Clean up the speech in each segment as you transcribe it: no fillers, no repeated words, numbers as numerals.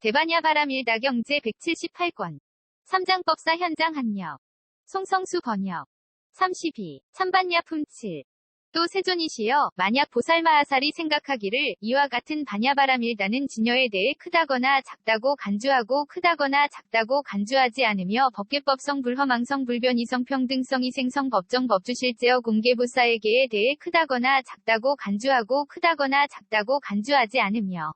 대반야 바람일다 경제 178권. 삼장법사 현장 한역. 송성수 번역. 32. 참반야 품칠. 또 세존이시여 만약 보살마하살이 생각하기를 이와 같은 반야바람일다는 진여에 대해 크다거나 작다고 간주하고 크다거나 작다고 간주하지 않으며 법계법성 불허망성 불변이성 평등성 이생성 법정 법주실제어 공개부사에게에 대해 크다거나 작다고 간주하고 크다거나 작다고 간주하지 않으며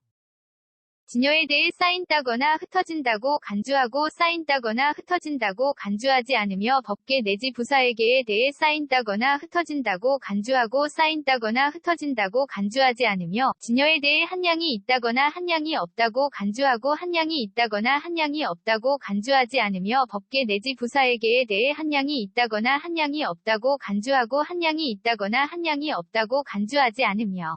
진여에 대해 쌓인다거나 흩어진다고 간주하고 쌓인다거나 흩어진다고 간주하지 않으며 법계 내지 부사에게에 대해 쌓인다거나 흩어진다고 간주하고 쌓인다거나 흩어진다고 간주하지 않으며 진여에 대해 한량이 있다거나 한량이 없다고 간주하고 한량이 있다거나 한량이 없다고 간주하지 않으며 법계 내지 부사에게에 대해 한량이 있다거나 한량이 없다고 간주하고 한량이 있다거나 한량이 없다고 간주하지 않으며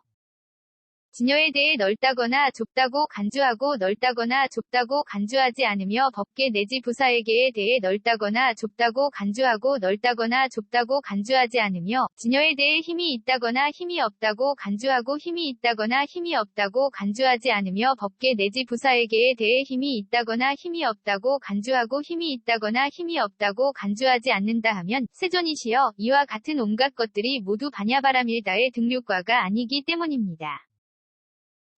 진여에 대해 넓다거나 좁다고 간주하고 넓다거나 좁다고 간주하지 않으며 법계 내지 부사에게에 대해 넓다거나 좁다고 간주하고 넓다거나 좁다고 간주하지 않으며 진여에 대해 힘이 있다거나 힘이 없다고 간주하고 힘이 있다거나 힘이 없다고 간주하지 않으며 법계 내지 부사에게에 대해 힘이 있다거나 힘이 없다고 간주하고 힘이 있다거나 힘이 없다고 간주하지 않는다 하면 세존이시여 이와 같은 온갖 것들이 모두 반야바람일다의 등류과가 아니기 때문입니다.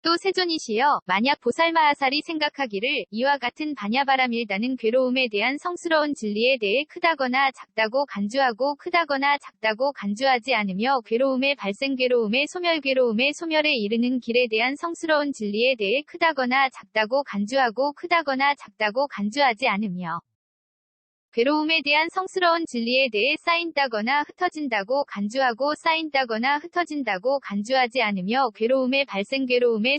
또 세존이시여 만약 보살마하살이 생각하기를 이와 같은 반야바람일다는 괴로움에 대한 성스러운 진리에 대해 크다거나 작다고 간주하고 크다거나 작다고 간주하지 않으며 괴로움의 발생 괴로움의 소멸 괴로움의 소멸에 이르는 길에 대한 성스러운 진리에 대해 크다거나 작다고 간주하고 크다거나 작다고 간주하지 않으며 괴로움에 대한 성스러운 진리에 대해 쌓인다거나 흩어진다고 간주하고 쌓인다거나 흩어진다고 간주하지 않으며 괴로움의 발생 괴로움의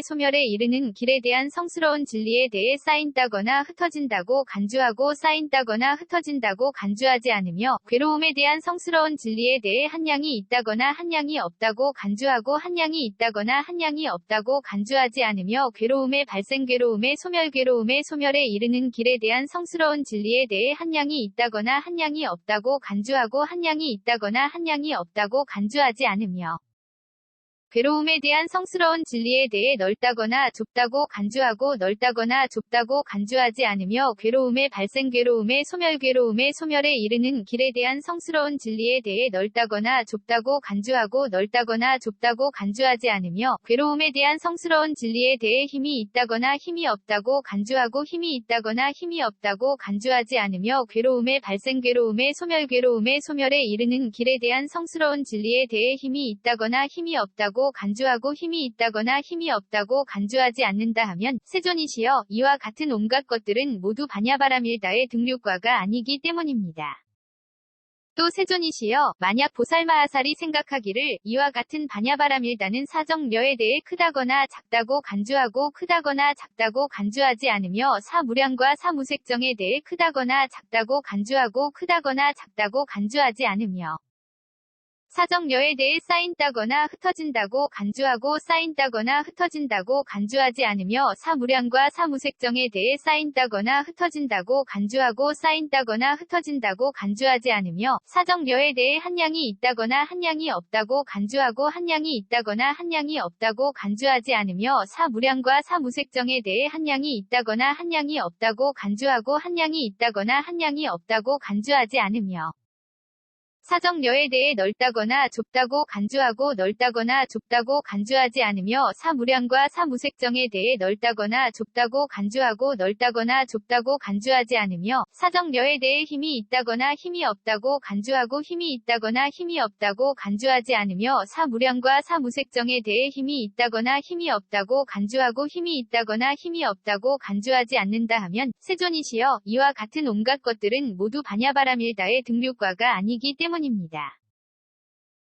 소멸에 이르는 길에 대한 성스러운 진리에 대해 쌓인다거나 흩어진다고 간주하고 쌓인다거나 흩어진다고 간주하지 않으며 괴로움에 대한 성스러운 진리에 대해 한량이 있다거나 한량이 없다고 간주하고 한량이 있다거나 한량이 없다고 간주하지 않으며 괴로움의 발생 괴로움의 소멸에 이르는 길에 대한 성스러운 진리에 대해 한량이 있다거나 한량이 없다고 간주하고 한량이 있다거나 한량이 없다고 간주하지 않으며 괴로움에 대한 성스러운 진리에 대해 넓다거나 좁다고 간주하고 넓다거나 좁다고 간주하지 않으며 괴로움의 발생 괴로움의 소멸에 이르는 길에 대한 성스러운 진리에 대해 넓다거나 좁다고 간주하고 넓다거나 좁다고 간주하지 않으며 괴로움에 대한 성스러운 진리에 대해 힘이 있다거나 힘이 없다고 간주하고 힘이 있다거나 힘이 없다고 간주하지 않으며 괴로움의 발생 괴로움의 소멸에 이르는 길에 대한 성스러운 진리에 대해 힘이 있다거나 힘이 없다고 간주하고 힘이 있다거나 힘이 없다고 간주하지 않는다 하면 세존이시여 이와 같은 온갖 것들은 모두 반야바람일다의 등류과가 아니기 때문입니다. 또 세존이시여 만약 보살마하살이 생각하기를 이와 같은 반야바람일다는 사정려에 대해 크다거나 작다고 간주하고 크다거나 작다고 간주하지 않으며 사무량과 사무색정에 대해 크다거나 작다고 간주하고 크다거나 작다고 간주하지 않으며 사정려에 대해 쌓인다거나 흩어진다고 간주하고 쌓인다거나 흩어진다고 간주하지 않으며 사무량과 사무색정에 대해 쌓인다거나 흩어진다고 간주하고 쌓인다거나 흩어진다고 간주하지 않으며 사정려에 대해 한량이 있다거나 한량이 없다고 간주하고 한량이 있다거나 한량이 없다고 간주하지 않으며 사무량과 사무색정에 대해 한량이 있다거나 한량이 없다고 간주하고 한량이 있다거나 한량이 없다고 간주하지 않으며 사정려에 대해 넓다거나 좁다고 간주하고 넓다거나 좁다고 간주하지 않으며 사무량과 사무색정에 대해 넓다거나 좁다고 간주하고 넓다거나 좁다고 간주하지 않으며 사정려에 대해 힘이 있다거나 힘이 없다고 간주하고 힘이 있다거나 힘이 없다고 간주하지 않으며 사무량과 사무색정에 대해 힘이 있다거나 힘이 없다고 간주하고 힘이 있다거나 힘이 없다고 간주하지 않는다 하면 세존이시여 이와 같은 온갖 것들은 모두 반야바람일다의 등류과가 아니기 때문입니다.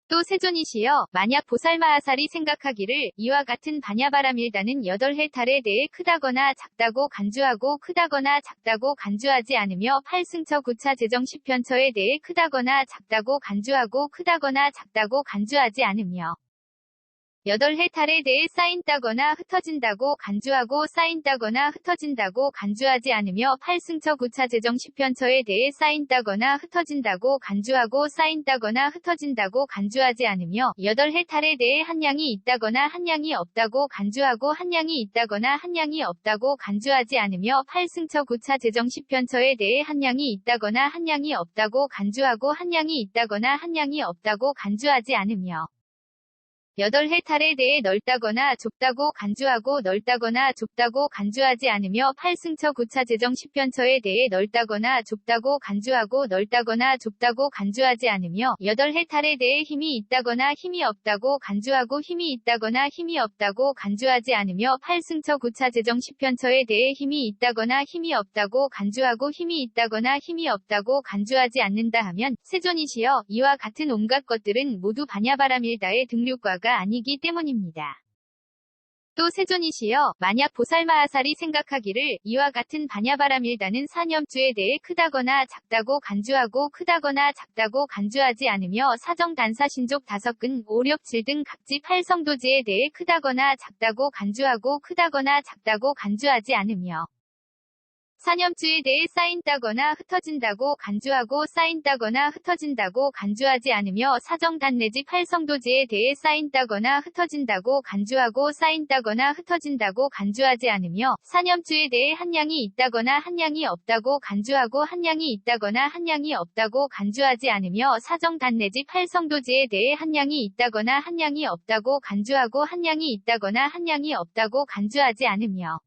또 세존이시여 만약 보살마하살이 생각하기를 이와 같은 반야바람일다는 8해탈에 대해 크다거나 작다고 간주하고 크다거나 작다고 간주하지 않으며 8승처 9차 재정 10편처에 대해 크다거나 작다고 간주하고 크다거나 작다고 간주하지 않으며 여덟 해탈에 대해 쌓인다거나 흩어진다고 간주하고 쌓인다거나 흩어진다고 간주하지 않으며 8승처 9차 제정 10편처에 대해 쌓인다거나 흩어진다고 간주하고 쌓인다거나 흩어진다고 간주하지 않으며 여덟 해탈에 대해 한량이 있다거나 한량이 없다고 간주하고 한량이 있다거나 한량이 없다고 간주하지 않으며 8승처 9차 제정 10편처에 대해 한량이 있다거나 한량이 없다고 간주하고 한량이 있다거나 한량이 없다고 간주하지 않으며 여덟 해탈에 대해 넓다거나 좁다고 간주하고 넓다거나 좁다고 간주하지 않으며 8승처 9차 제정 10편처에 대해 넓다거나 좁다고 간주하고 넓다거나 좁다고 간주하지 않으며 여덟 해탈에 대해 힘이 있다거나 힘이 없다고 간주하고 힘이 있다거나 힘이 없다고 간주하지 않으며 8승처 9차 제정 10편처에 대해 힘이 있다거나 힘이 없다고 간주하고 힘이 있다거나 힘이 없다고 간주하지 않는다 하면 세존이시여 이와 같은 온갖 것들은 모두 반야바라밀다의 등류과가 아니기 때문입니다. 또 세존이시여 만약 보살마하살이 생각하기를 이와 같은 반야바라밀다는 사념주에 대해 크다거나 작다고 간주하고 크다거나 작다고 간주하지 않으며 사정 단사신족 5근 5, 6, 7 등 각지 8성도지에 대해 크다거나 작다고 간주하고 크다거나 작다고 간주하지 않으며 사념주에 대해 쌓인다거나 흩어진다고 간주하고 쌓인다거나 흩어진다고 간주하지 않으며 사정단 내지 8성도지에 대해 쌓인다거나 흩어진다고 간주하고 쌓인다거나 흩어진다고 간주하지 않으며 사념주에 대해 한량이 있다거나 한량이 없다고 간주하고 한량이 있다거나 한량이 없다고 간주하지 않으며 사정단 내지 8성도지에 대해 한량이 있다거나 한량이 없다고 간주하고 한량이 있다거나 한량이 없다고 간주하지 않으며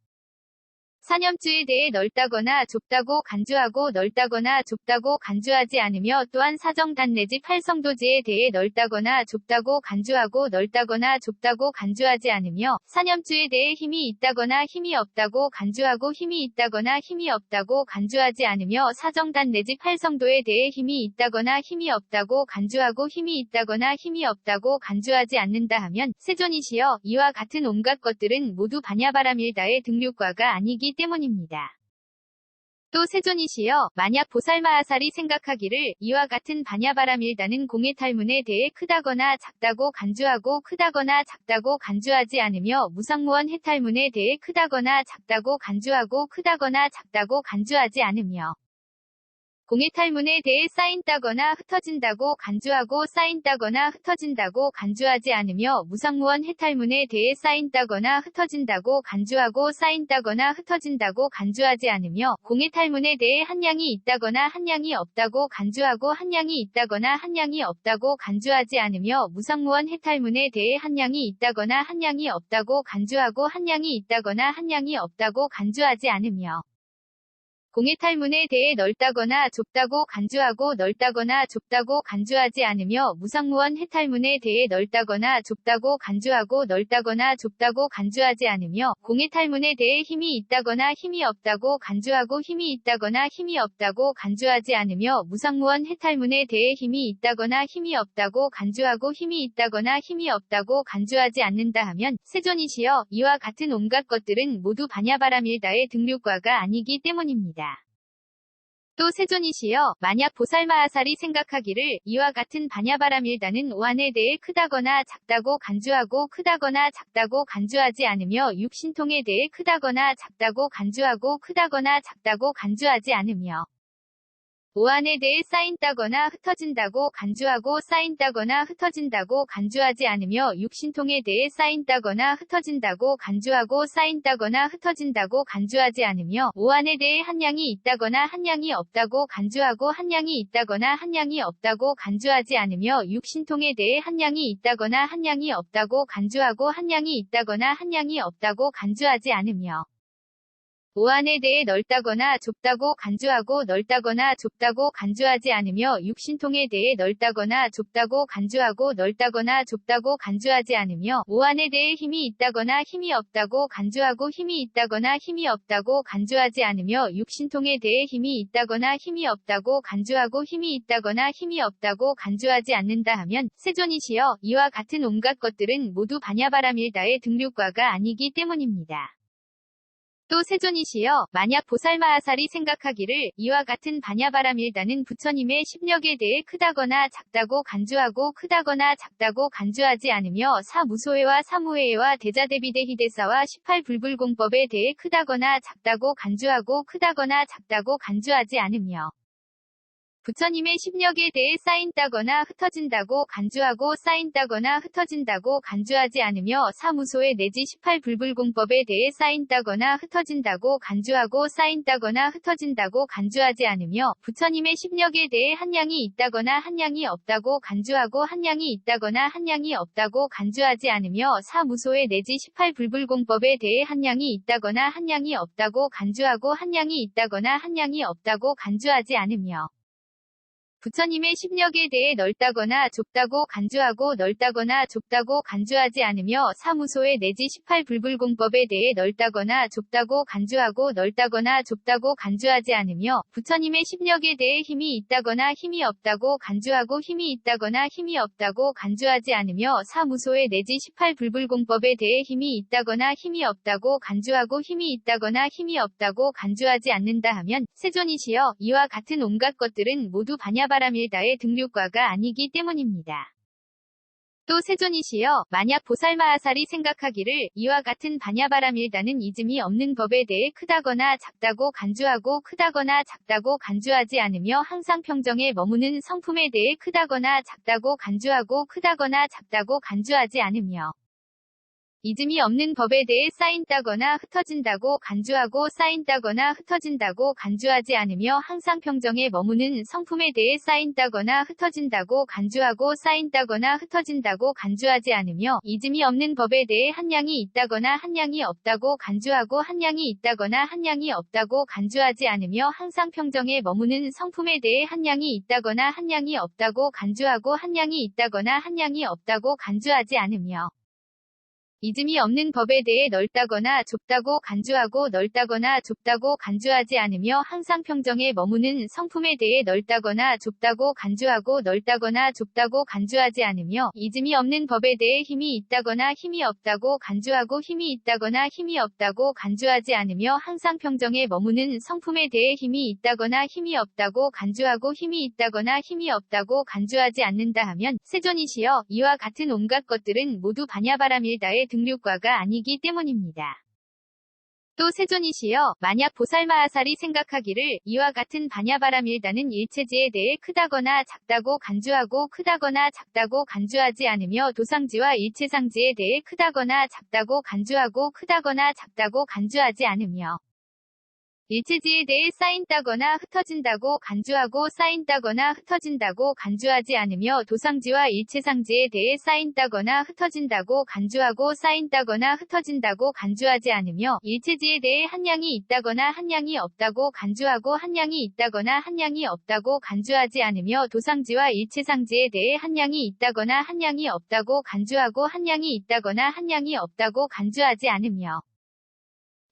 사념주에 대해 넓다거나 좁다고 간주하고 넓다거나 좁다고 간주하지 않으며 또한 사정단 내지 8성도지에 대해 넓다거나 좁다고 간주하고 넓다거나 좁다고 간주하지 않으며 사념주에 대해 힘이 있다거나 힘이 없다고 간주하고 힘이 있다거나 힘이 없다고 간주하지 않으며 사정단 내지 8성도에 대해 힘이 있다거나 힘이 없다고 간주하고 힘이 있다거나 힘이 없다고 간주하지 않는다 하면 세존이시여 이와 같은 온갖 것들은 모두 반야바라밀다의 등류과가 아니기 때문입니다. 또 세존이시여 만약 보살마하살이 생각하기를 이와 같은 반야바라밀다는 공해탈문에 대해 크다거나 작다고 간주하고 크다거나 작다고 간주하지 않으며 무상무원 해탈문에 대해 크다거나 작다고 간주하고 크다거나 작다고 간주하지 않으며 공해탈문에 대해 쌓인다거나 흩어진다고 간주하고 쌓인다거나 흩어진다고 간주하지 않으며 무상무원 해탈문에 대해 쌓인다거나 흩어진다고 간주하고 쌓인다거나 흩어진다고 간주하지 않으며 공해탈문에 대해 한량이 있다거나 한량이 없다고 간주하고 한량이 있다거나 한량이 없다고 간주하지 않으며 무상무원 해탈문에 대해 한량이 있다거나 한량이 없다고 간주하고 한량이 있다거나 한량이 없다고 간주하지 않으며 공해탈문에 대해 넓다거나 좁다고 간주하고 넓다거나 좁다고 간주하지 않으며 무상무원 해탈문에 대해 넓다거나 좁다고 간주하고 넓다거나 좁다고 간주하지 않으며 공해탈문에 대해 힘이 있다거나 힘이 없다고 간주하고 힘이 있다거나 힘이 없다고 간주하지 않으며 무상무원 해탈문에 대해 힘이 있다거나 힘이 없다고 간주하고 힘이 있다거나 힘이 없다고 간주하지 않는다 하면 세존이시여 이와 같은 온갖 것들은 모두 반야바라밀다의 등류과가 아니기 때문입니다. 또 세존이시여 만약 보살마하살이 생각하기를 이와 같은 반야바라밀다는 오한에 대해 크다거나 작다고 간주하고 크다거나 작다고 간주하지 않으며 육신통에 대해 크다거나 작다고 간주하고 크다거나 작다고 간주하지 않으며 오한에 대해 쌓인다거나 흩어진다고 간주하고 쌓인다거나 흩어진다고 간주하지 않으며 육신통에 대해 쌓인다거나 흩어진다고 간주하고 쌓인다거나 흩어진다고 간주하지 않으며 오한에 대해 한량이 있다거나 한량이 없다고 간주하고 한량이 있다거나 한량이 없다고 간주하지 않으며 육신통에 대해 한량이 있다거나 한량이 없다고 간주하고 한량이 있다거나 한량이 없다고 간주하지 않으며 오한에 대해 넓다거나 좁다고 간주하고 넓다거나 좁다고 간주하지 않으며 육신통에 대해 넓다거나 좁다고 간주하고 넓다거나 좁다고 간주하지 않으며 오한에 대해 힘이 있다거나 힘이 없다고 간주하고 힘이 있다거나 힘이 없다고 간주하지 않으며 육신통에 대해 힘이 있다거나 힘이 없다고 간주하고 힘이 있다거나 힘이 없다고 간주하지 않는다 하면 세존이시여 이와 같은 온갖 것들은 모두 반야바라밀다의 등류과가 아니기 때문입니다. 또 세존이시여 만약 보살마하살이 생각하기를 이와 같은 반야바라밀다는 부처님의 십력에 대해 크다거나 작다고 간주하고 크다거나 작다고 간주하지 않으며 사무소회와 사무회와 대자대비대희대사와 18불불공법에 대해 크다거나 작다고 간주하고 크다거나 작다고 간주하지 않으며 부처님의 십력에 대해 쌓인다거나 흩어진다고 간주하고 쌓인다거나 흩어진다고 간주하지 않으며 사무소에 내지 18불불공법에 대해 쌓인다거나 흩어진다고 간주하고 쌓인다거나 흩어진다고 간주하지 않으며 부처님의 십력에 대해 한량이 있다거나 한량이 없다고 간주하고 한량이 있다거나 한량이 없다고 간주하지 않으며 사무소에 내지 18불불공법에 대해 한량이 있다거나 한량이 없다고 간주하고 한량이 있다거나 한량이 없다고 간주하지 않으며 부처님의 십력에 대해 넓다거나 좁다고 간주하고 넓다거나 좁다고 간주하지 않으며 사무소에 내지 18불불공법에 대해 넓다거나 좁다고 간주하고 넓다거나 좁다고 간주하지 않으며 부처님의 십력에 대해 힘이 있다거나 힘이 없다고 간주하고 힘이 있다거나 힘이 없다고 간주하지 않으며 사무소에 내지 18불불공법에 대해 힘이 있다거나 힘이 없다고 간주하고 힘이 있다거나 힘이 없다고 간주하지 않는다 하면 세존이시여 이와 같은 온갖 것들은 모두 반야바라밀다의 등류과가 아니기 때문입니다. 또 세존이시여 만약 보살마하살이 생각하기를 이와 같은 반야바라밀다는 이즘이 없는 법에 대해 크다거나 작다고 간주하고 크다거나 작다고 간주하지 않으며 항상 평정에 머무는 성품에 대해 크다거나 작다고 간주하고 크다거나 작다고 간주하지 않으며 이즘이 없는 법에 대해 쌓인다거나 흩어진다고 간주하고 쌓인다거나 흩어진다고 간주하지 않으며 항상 평정에 머무는 성품에 대해 쌓인다거나 흩어진다고 간주하고 쌓인다거나 흩어진다고 간주하지 않으며 이즘이 없는 법에 대해 한량이 있다거나 한량이 없다고 간주하고 한량이 있다거나 한량이 없다고 간주하지 않으며 항상 평정에 머무는 성품에 대해 한량이 있다거나 한량이 없다고 간주하고 한량이 있다거나 한량이 없다고 간주하지 않으며 이즘이 없는 법에 대해 넓다거나 좁다고 간주하고 넓다거나 좁다고 간주하지 않으며 항상 평정에 머무는 성품에 대해 넓다거나 좁다고 간주하고 넓다거나 좁다고 간주하지 않으며 이즘이 없는 법에 대해 힘이 있다거나 힘이 없다고 간주하고 힘이 있다거나 힘이 없다고 간주하지 않으며 항상 평정에 머무는 성품에 대해 힘이 있다거나 힘이 없다고 간주하고 힘이 있다거나 힘이 없다고 간주하지 않는다 하면 세존이시여 이와 같은 온갖 것들은 모두 반야바라밀다의 등류과가 아니기 때문입니다. 또 세존이시여 만약 보살마하살이 생각하기를 이와 같은 반야바라밀다는 일체지에 대해 크다거나 작다고 간주하고 크다거나 작다고 간주하지 않으며 도상지와 일체상지에 대해 크다거나 작다고 간주하고 크다거나 작다고 간주하지 않으며 일체지에 대해 쌓인다거나 흩어진다고 간주하고 쌓인다거나 흩어진다고 간주하지 않으며 도상지와 일체상지에 대해 쌓인다거나 흩어진다고 간주하고 쌓인다거나 흩어진다고 간주하지 않으며 일체지에 대해 한량이 있다거나 한량이 없다고 간주하고 한량이 있다거나 한량이 없다고 간주하지 않으며 도상지와 일체상지에 대해 한량이 있다거나 한량이 없다고 간주하고 한량이 있다거나 한량이 없다고 간주하지 않으며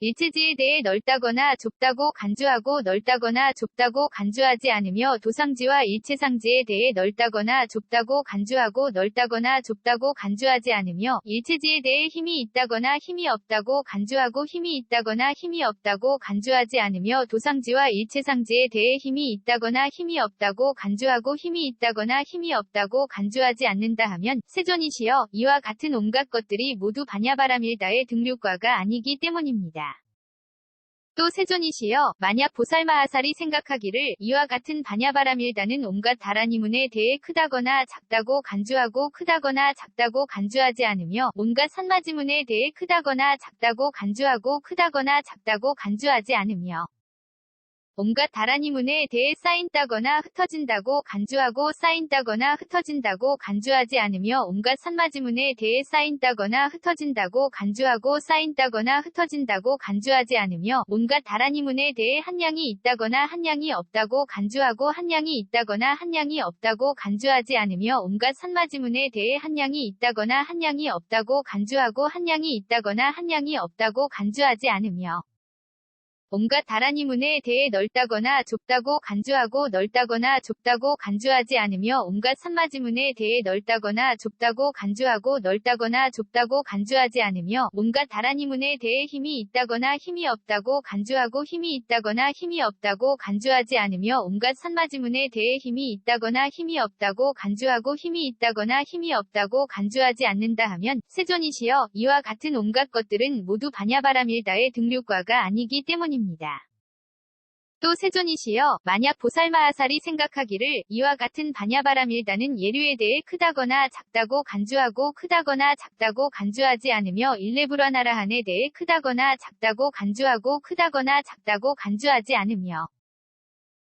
일체지에 대해 넓다거나 좁다고 간주하고 넓다거나 좁다고 간주하지 않으며 도상지와 일체상지에 대해 넓다거나 좁다고 간주하고 넓다거나 좁다고 간주하지 않으며 일체지에 대해 힘이 있다거나 힘이 없다고 간주하고 힘이 있다거나 힘이 없다고 간주하지 않으며 도상지와 일체상지에 대해 힘이 있다거나 힘이 없다고 간주하고 힘이 있다거나 힘이 없다고 간주하지 않는다 하면 세존이시여 이와 같은 온갖 것들이 모두 반야바라밀다의 등류과가 아니기 때문입니다. 또 세존이시여 만약 보살마하살이 생각하기를 이와 같은 반야바라밀다는 온갖 다라니문에 대해 크다거나 작다고 간주하고 크다거나 작다고 간주하지 않으며 온갖 산마지문에 대해 크다거나 작다고 간주하고 크다거나 작다고 간주하지 않으며 온갖 다라니문에 대해 쌓인다거나 흩어진다고 간주하고 쌓인다거나 흩어진다고 간주하지 않으며 온갖 산마지문에 대해 쌓인다거나 흩어진다고 간주하고 쌓인다거나 흩어진다고 간주하지 않으며 온갖 다라니문에 대해 한량이 있다거나 한량이 없다고 간주하고 한량이 있다거나 한량이 없다고 간주하지 않으며 온갖 산마지문에 대해 한량이 있다거나 한량이 없다고 간주하고 한량이 있다거나 한량이 없다고 간주하지 않으며 온갖 다라니문에 대해 넓다거나 좁다고 간주하고 넓다거나 좁다고 간주하지 않으며 온갖 산마지문에 대해 넓다거나 좁다고 간주하고 넓다거나 좁다고 간주하지 않으며 온갖 다라니문에 대해 힘이 있다거나 힘이 없다고 간주하고 힘이 있다거나 힘이 없다고 간주하지 않으며 온갖 산마지문에 대해 힘이 있다거나 힘이 없다고 간주하고 힘이 있다거나 힘이 없다고 간주하지 않는다 하면 세존이시여 이와 같은 온갖 것들은 모두 반야바라밀다의 등류과가 아니기 때문입니다. 또 세존이시여 만약 보살마하살이 생각하기를 이와 같은 반야바라밀다는 예류에 대해 크다거나 작다고 간주하고 크다거나 작다고 간주하지 않으며 일레불화나라한에 대해 크다거나 작다고 간주하고 크다거나 작다고 간주하지 않으며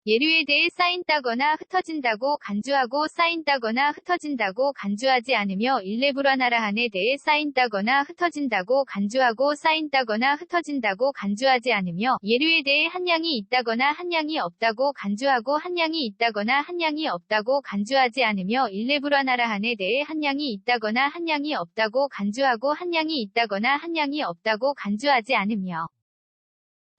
예류에 대해 쌓인다거나 흩어진다고 간주하고 쌓인다거나 흩어진다고 간주하지 않으며 일레불화나라한에 대해 쌓인다거나 흩어진다고 간주하고 쌓인다거나 흩어진다고 간주하지 않으며 예류에 대해 한 양이 있다거나 한 양이 없다고 간주하고 한 양이 있다거나 한 양이 없다고 간주하지 않으며 일레불화나라한에 대해 한 양이 있다거나 한 양이 없다고 간주하고 한 양이 있다거나 한 양이 없다고 간주하지 않으며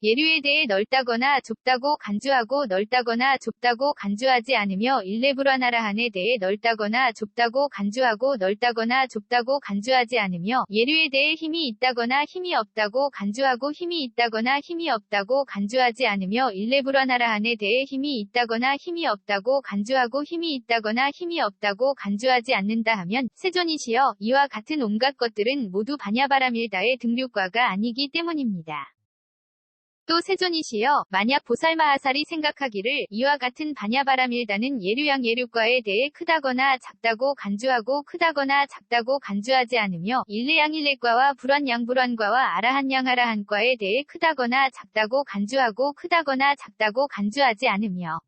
예류에 대해 넓다거나 좁다고 간주하고 넓다거나 좁다고 간주하지 않으며 일레불화나라한에 대해 넓다거나 좁다고 간주하고 넓다거나 좁다고 간주하지 않으며 예류에 대해 힘이 있다거나 힘이 없다고 간주하고 힘이 있다거나 힘이 없다고 간주하지 않으며 일레불화나라한에 대해 힘이 있다거나 힘이 없다고 간주하고 힘이 있다거나 힘이 없다고 간주하지 않는다 하면 세존이시여 이와 같은 온갖 것들은 모두 반야바라밀다의 등류과가 아니기 때문입니다. 또 세존이시여 만약 보살마하살이 생각하기를 이와 같은 반야바라밀다는 예류양 예류과에 대해 크다거나 작다고 간주하고 크다거나 작다고 간주하지 않으며 일레양 일레과와 불환양 불환과와 아라한양 아라한과에 대해 크다거나 작다고 간주하고 크다거나 작다고 간주하지 않으며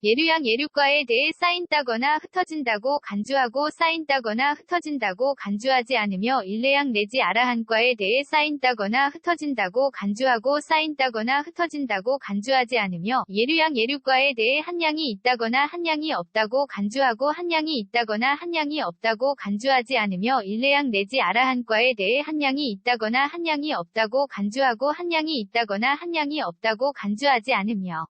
예류양 예류과에 대해 쌓인다거나 흩어진다고 간주하고 쌓인다거나 흩어진다고 간주하지 않으며 일레양 내지 아라한과에 대해 쌓인다거나 흩어진다고 간주하고 쌓인다거나 흩어진다고 간주하지 않으며 예류양 예류과에 대해 한 양이 있다거나 한 양이 없다고 간주하고 한 양이 있다거나 한 양이 없다고 간주하지 않으며 일레양 내지 아라한과에 대해 한 양이 있다거나 한 양이 없다고 간주하고 한 양이 있다거나 한 양이 없다고 간주하지 않으며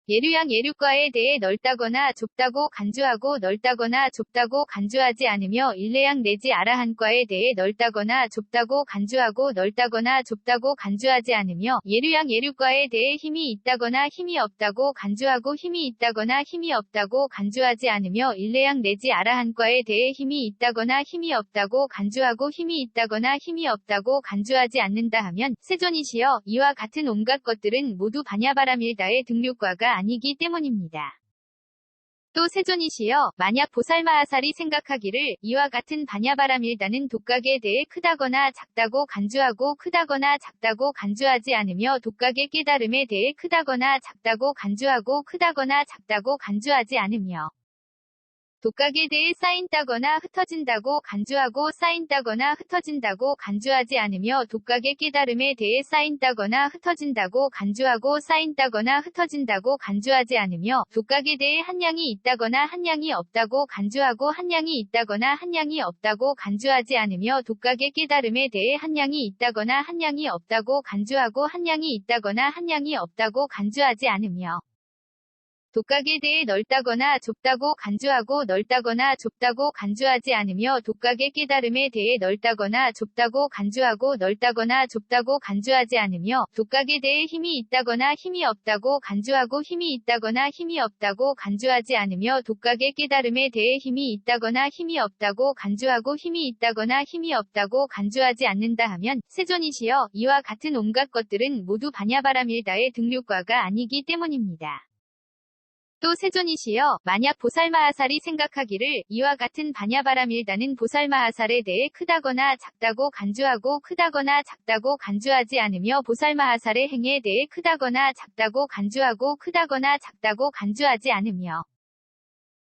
예류양 예류과에 대해 넓다거나 좁다고 간주하고 넓다거나 좁다고 간주하지 않으며 일레양 내지 아라한과에 대해 넓다거나 좁다고 간주하고 넓다거나 좁다고 간주하지 않으며 예류양 예류과에 대해 힘이 있다거나 힘이 없다고 간주하고 힘이 있다거나 힘이 없다고 간주하지 않으며 일레양 내지 아라한과에 대해 힘이 있다거나 힘이 없다고 간주하고 힘이 있다거나 힘이 없다고 간주하지 않는다 하면 세존이시여 이와 같은 온갖 것들은 모두 반야바라밀다의 등류과가 아니기 때문입니다. 또 세존이시여 만약 보살마하살이 생각하기를 이와 같은 반야바라밀다는 독각에 대해 크다거나 작다고 간주하고 크다거나 작다고 간주하지 않으며 독각의 깨달음에 대해 크다거나 작다고 간주하고 크다거나 작다고 간주하지 않으며 독각에 대해 쌓인다거나 흩어진다고 간주하고 쌓인다거나 흩어진다고 간주하지 않으며 독각의 깨달음에 대해 쌓인다거나 흩어진다고 간주하고 쌓인다거나 흩어진다고 간주하지 않으며 독각에 대해 한 양이 있다거나 한 양이 없다고 간주하고 한 양이 있다거나 한 양이 없다고 간주하지 않으며 독각의 깨달음에 대해 한 양이 있다거나 한 양이 없다고 간주하고 한 양이 있다거나 한 양이 없다고 간주하지 않으며 독각에 대해 넓다거나 좁다고 간주하고 넓다거나 좁다고 간주하지 않으며 독각의 깨달음에 대해 넓다거나 좁다고 간주하고 넓다거나 좁다고 간주하지 않으며 독각에 대해 힘이 있다거나 힘이 없다고 간주하고 힘이 있다거나 힘이 없다고 간주하지 않으며 독각의 깨달음에 대해 힘이 있다거나 힘이 없다고 간주하고 힘이 있다거나 힘이 없다고 간주하지 않는다 하면 세존이시여 이와 같은 온갖 것들은 모두 반야바라밀다의 등류과가 아니기 때문입니다. 또 세존이시여 만약 보살마하살이 생각하기를 이와 같은 반야바라밀다는 보살마하살에 대해 크다거나 작다고 간주하고 크다거나 작다고 간주하지 않으며 보살마하살의 행에 대해 크다거나 작다고 간주하고 크다거나 작다고 간주하지 않으며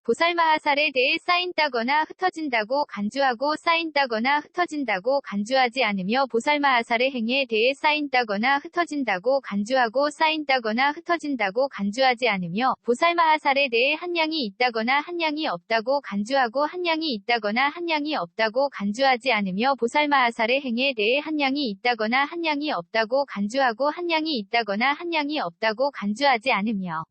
보살마하살에 대해 쌓인다거나 흩어진다고 간주하고 쌓인다거나 흩어진다고 간주하지 않으며 보살마하살의 행에 대해 쌓인다거나 흩어진다고 간주하고 쌓인다거나 흩어진다고 간주하지 않으며 보살마하살에 대해 한량이 있다거나 한량이 없다고 간주하고 한량이 있다거나 한량이 없다고 간주하지 않으며 보살마하살의 행에 대해 한량이 있다거나 한량이 없다고 간주하고 한량이 있다거나 한량이 없다고 간주하지 않으며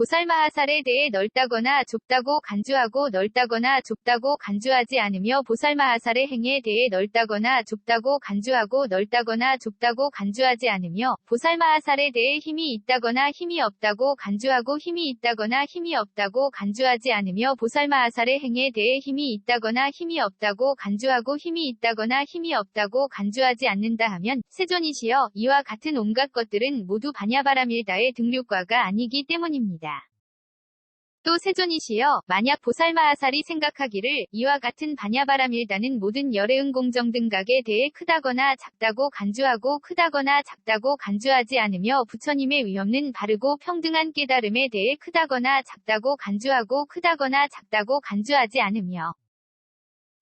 보살마하살에 대해 넓다거나 좁다고 간주하고 넓다거나 좁다고 간주하지 않으며 보살마하살의 행에 대해 넓다거나 좁다고 간주하고 넓다거나 좁다고 간주하지 않으며 보살마하살에 대해 힘이 있다거나 힘이 없다고 간주하고 힘이 있다거나 힘이 없다고 간주하지 않으며 보살마하살의 행에 대해 힘이 있다거나 힘이 없다고 간주하고 힘이 있다거나 힘이 없다고 간주하지 않는다 하면 세존이시여 이와 같은 온갖 것들은 모두 반야바라밀다의 등류과가 아니기 때문입니다. 또 세존이시여 만약 보살마하살이 생각하기를 이와 같은 반야바라밀다는 모든 열애응공정 등각에 대해 크다거나 작다고 간주하고 크다거나 작다고 간주하지 않으며 부처님의 위없는 바르고 평등한 깨달음에 대해 크다거나 작다고 간주하고 크다거나 작다고 간주하지 않으며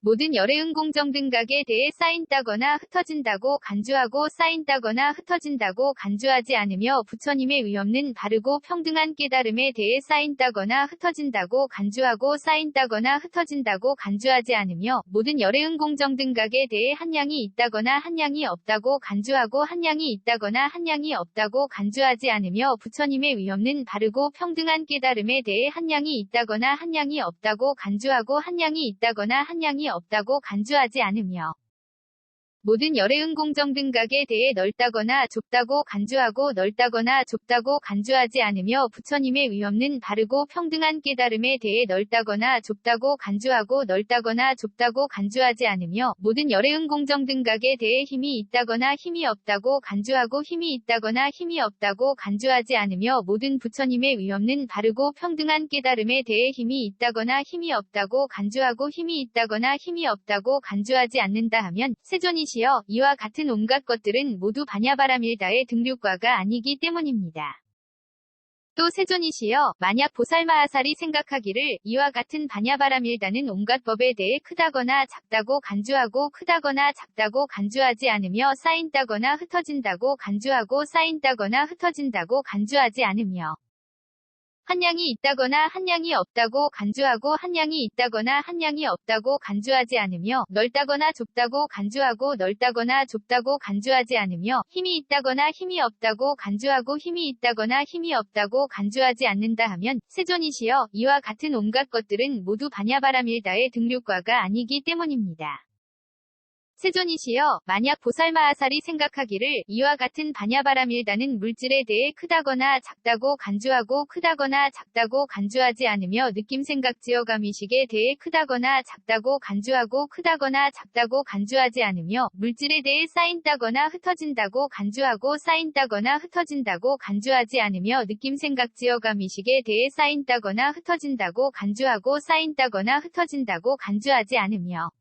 모든 열애응공정 등각에 대해 쌓인다거나 흩어진다고 간주하고 쌓인다거나 흩어진다고 간주하지 않으며 부처님의 위없는 바르고 평등한 깨달음에 대해 쌓인다거나 흩어진다고 간주하고 쌓인다거나 흩어진다고 간주하지 않으며 모든 열애응공정 등각에 대해 한량이 있다거나 한량이 없다고 간주하고 한량이 있다거나 한량이 없다고 간주하지 않으며 부처님의 위없는 바르고 평등한 깨달음에 대해 한량이 있다거나 한량이 없다고 간주하고 한량이 있다거나 한량이 없다고 간주하지 않으며 모든 열애응공정 등각에 대해 넓다거나 좁다고 간주하고 넓다거나 좁다고 간주하지 않으며 부처님의 위없는 바르고 평등한 깨달음에 대해 넓다거나 좁다고 간주하고 넓다거나 좁다고 간주하지 않으며 모든 열애응공정 등각에 대해 힘이 있다거나 힘이 없다고 간주하고 힘이 있다거나 힘이 없다고 간주하지 않으며 모든 부처님의 위없는 바르고 평등한 깨달음에 대해 힘이 있다거나 힘이 없다고 간주하고 힘이 있다거나 힘이 없다고 간주하지 않는다 하면 세존이 시여 이와 같은 온갖 것들은 모두 반야바라밀다의 등류과가 아니기 때문입니다. 또 세존이시여 만약 보살마하살이 생각하기를 이와 같은 반야바라밀다는 온갖 법에 대해 크다거나 작다고 간주하고 크다거나 작다고 간주하지 않으며 쌓인다거나 흩어진다고 간주하고 쌓인다거나 흩어진다고 간주하지 않으며 한량이 있다거나 한량이 없다고 간주하고 한량이 있다거나 한량이 없다고 간주하지 않으며 넓다거나 좁다고 간주하고 넓다거나 좁다고 간주하지 않으며 힘이 있다거나 힘이 없다고 간주하고 힘이 있다거나 힘이 없다고 간주하지 않는다 하면 세존이시여 이와 같은 온갖 것들은 모두 반야바라밀다의 등류과가 아니기 때문입니다. 세존이시여 만약 보살마하살이 생각하기를 이와 같은 반야바라밀다는 물질에 대해 크다거나 작다고 간주하고 크다거나 작다고 간주하지 않으며 느낌생각지어감의식에 대해 크다거나 작다고 간주하고 크다거나 작다고 간주하지 않으며 물질에 대해 쌓인다거나 흩어진다고 간주하고 쌓인다거나 흩어진다고 간주하지 않으며 느낌생각지어감의식에 대해 쌓인다거나 흩어진다고 간주하고 쌓인다거나 흩어진다고 간주하지 않으며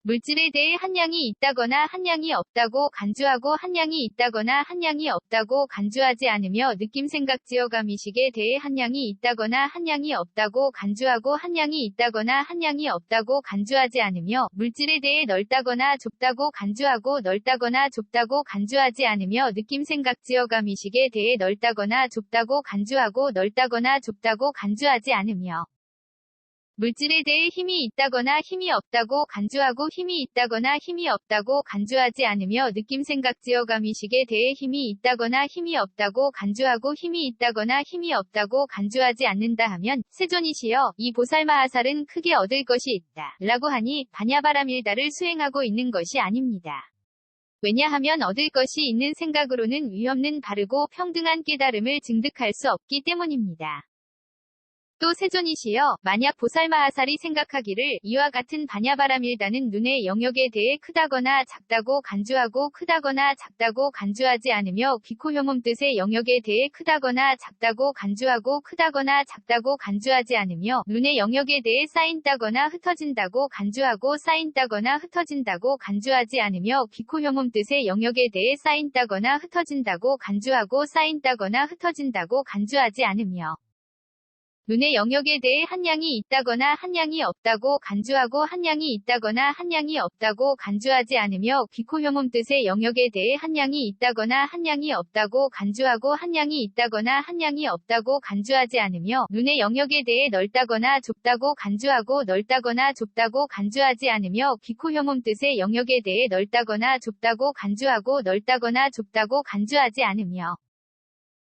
물질에 대해 한량이 있다거나 한량이 없다고 간주하고 한량이 있다거나 한량이 없다고 간주하지 않으며 느낌생각지어감의식에 대해 한량이 있다거나 한량이 없다고 간주하고 한량이 있다거나 한량이 없다고 간주하지 않으며 물질에 대해 넓다거나 좁다고 간주하고 넓다거나 좁다고 간주하지 않으며 느낌생각지어감의식에 대해 넓다거나 좁다고 간주하고 넓다거나 좁다고 간주하지 않으며 물질에 대해 힘이 있다거나 힘이 없다고 간주하고 힘이 있다거나 힘이 없다고 간주하지 않으며 느낌생각지어감의식에 대해 힘이 있다거나 힘이 없다고 간주하고 힘이 있다거나 힘이 없다고 간주하지 않는다 하면 세존이시여 이 보살마하살은 크게 얻을 것이 있다 라고 하니 반야바라밀다를 수행하고 있는 것이 아닙니다. 왜냐하면 얻을 것이 있는 생각으로는 위없는 바르고 평등한 깨달음을 증득할 수 없기 때문입니다. 또 세존이시여 만약 보살마하살이 생각하기를 이와 같은 반야바라밀다는 눈의 영역에 대해 크다거나 작다고 간주하고 크다거나 작다고 간주하지 않으며 귀코혐음 뜻의 영역에 대해 크다거나 작다고 간주하고 크다거나 작다고 간주하지 않으며 눈의 영역에 대해 쌓인다거나 흩어진다고 간주하고 쌓인다거나 흩어진다고 간주하지 않으며 귀코혐음 뜻의 영역에 대해 쌓인다거나 흩어진다고 간주하고 쌓인다거나 흩어진다고 간주하지 않으며 눈의 영역에 대해 한량이 있다거나 한량이 없다고 간주하고 한량이 있다거나 한량이 없다고 간주하지 않으며 귀, 코, 혀, 몸 뜻의 영역에 대해 한량이 있다거나 한량이 없다고 간주하고 한량이 있다거나 한량이 없다고 간주하지 않으며 눈의 영역에 대해 넓다거나 좁다고 간주하고 넓다거나 좁다고 간주하지 않으며 귀, 코, 혀, 몸 뜻의 영역에 대해 넓다거나 좁다고 간주하고 넓다거나 좁다고 간주하지 않으며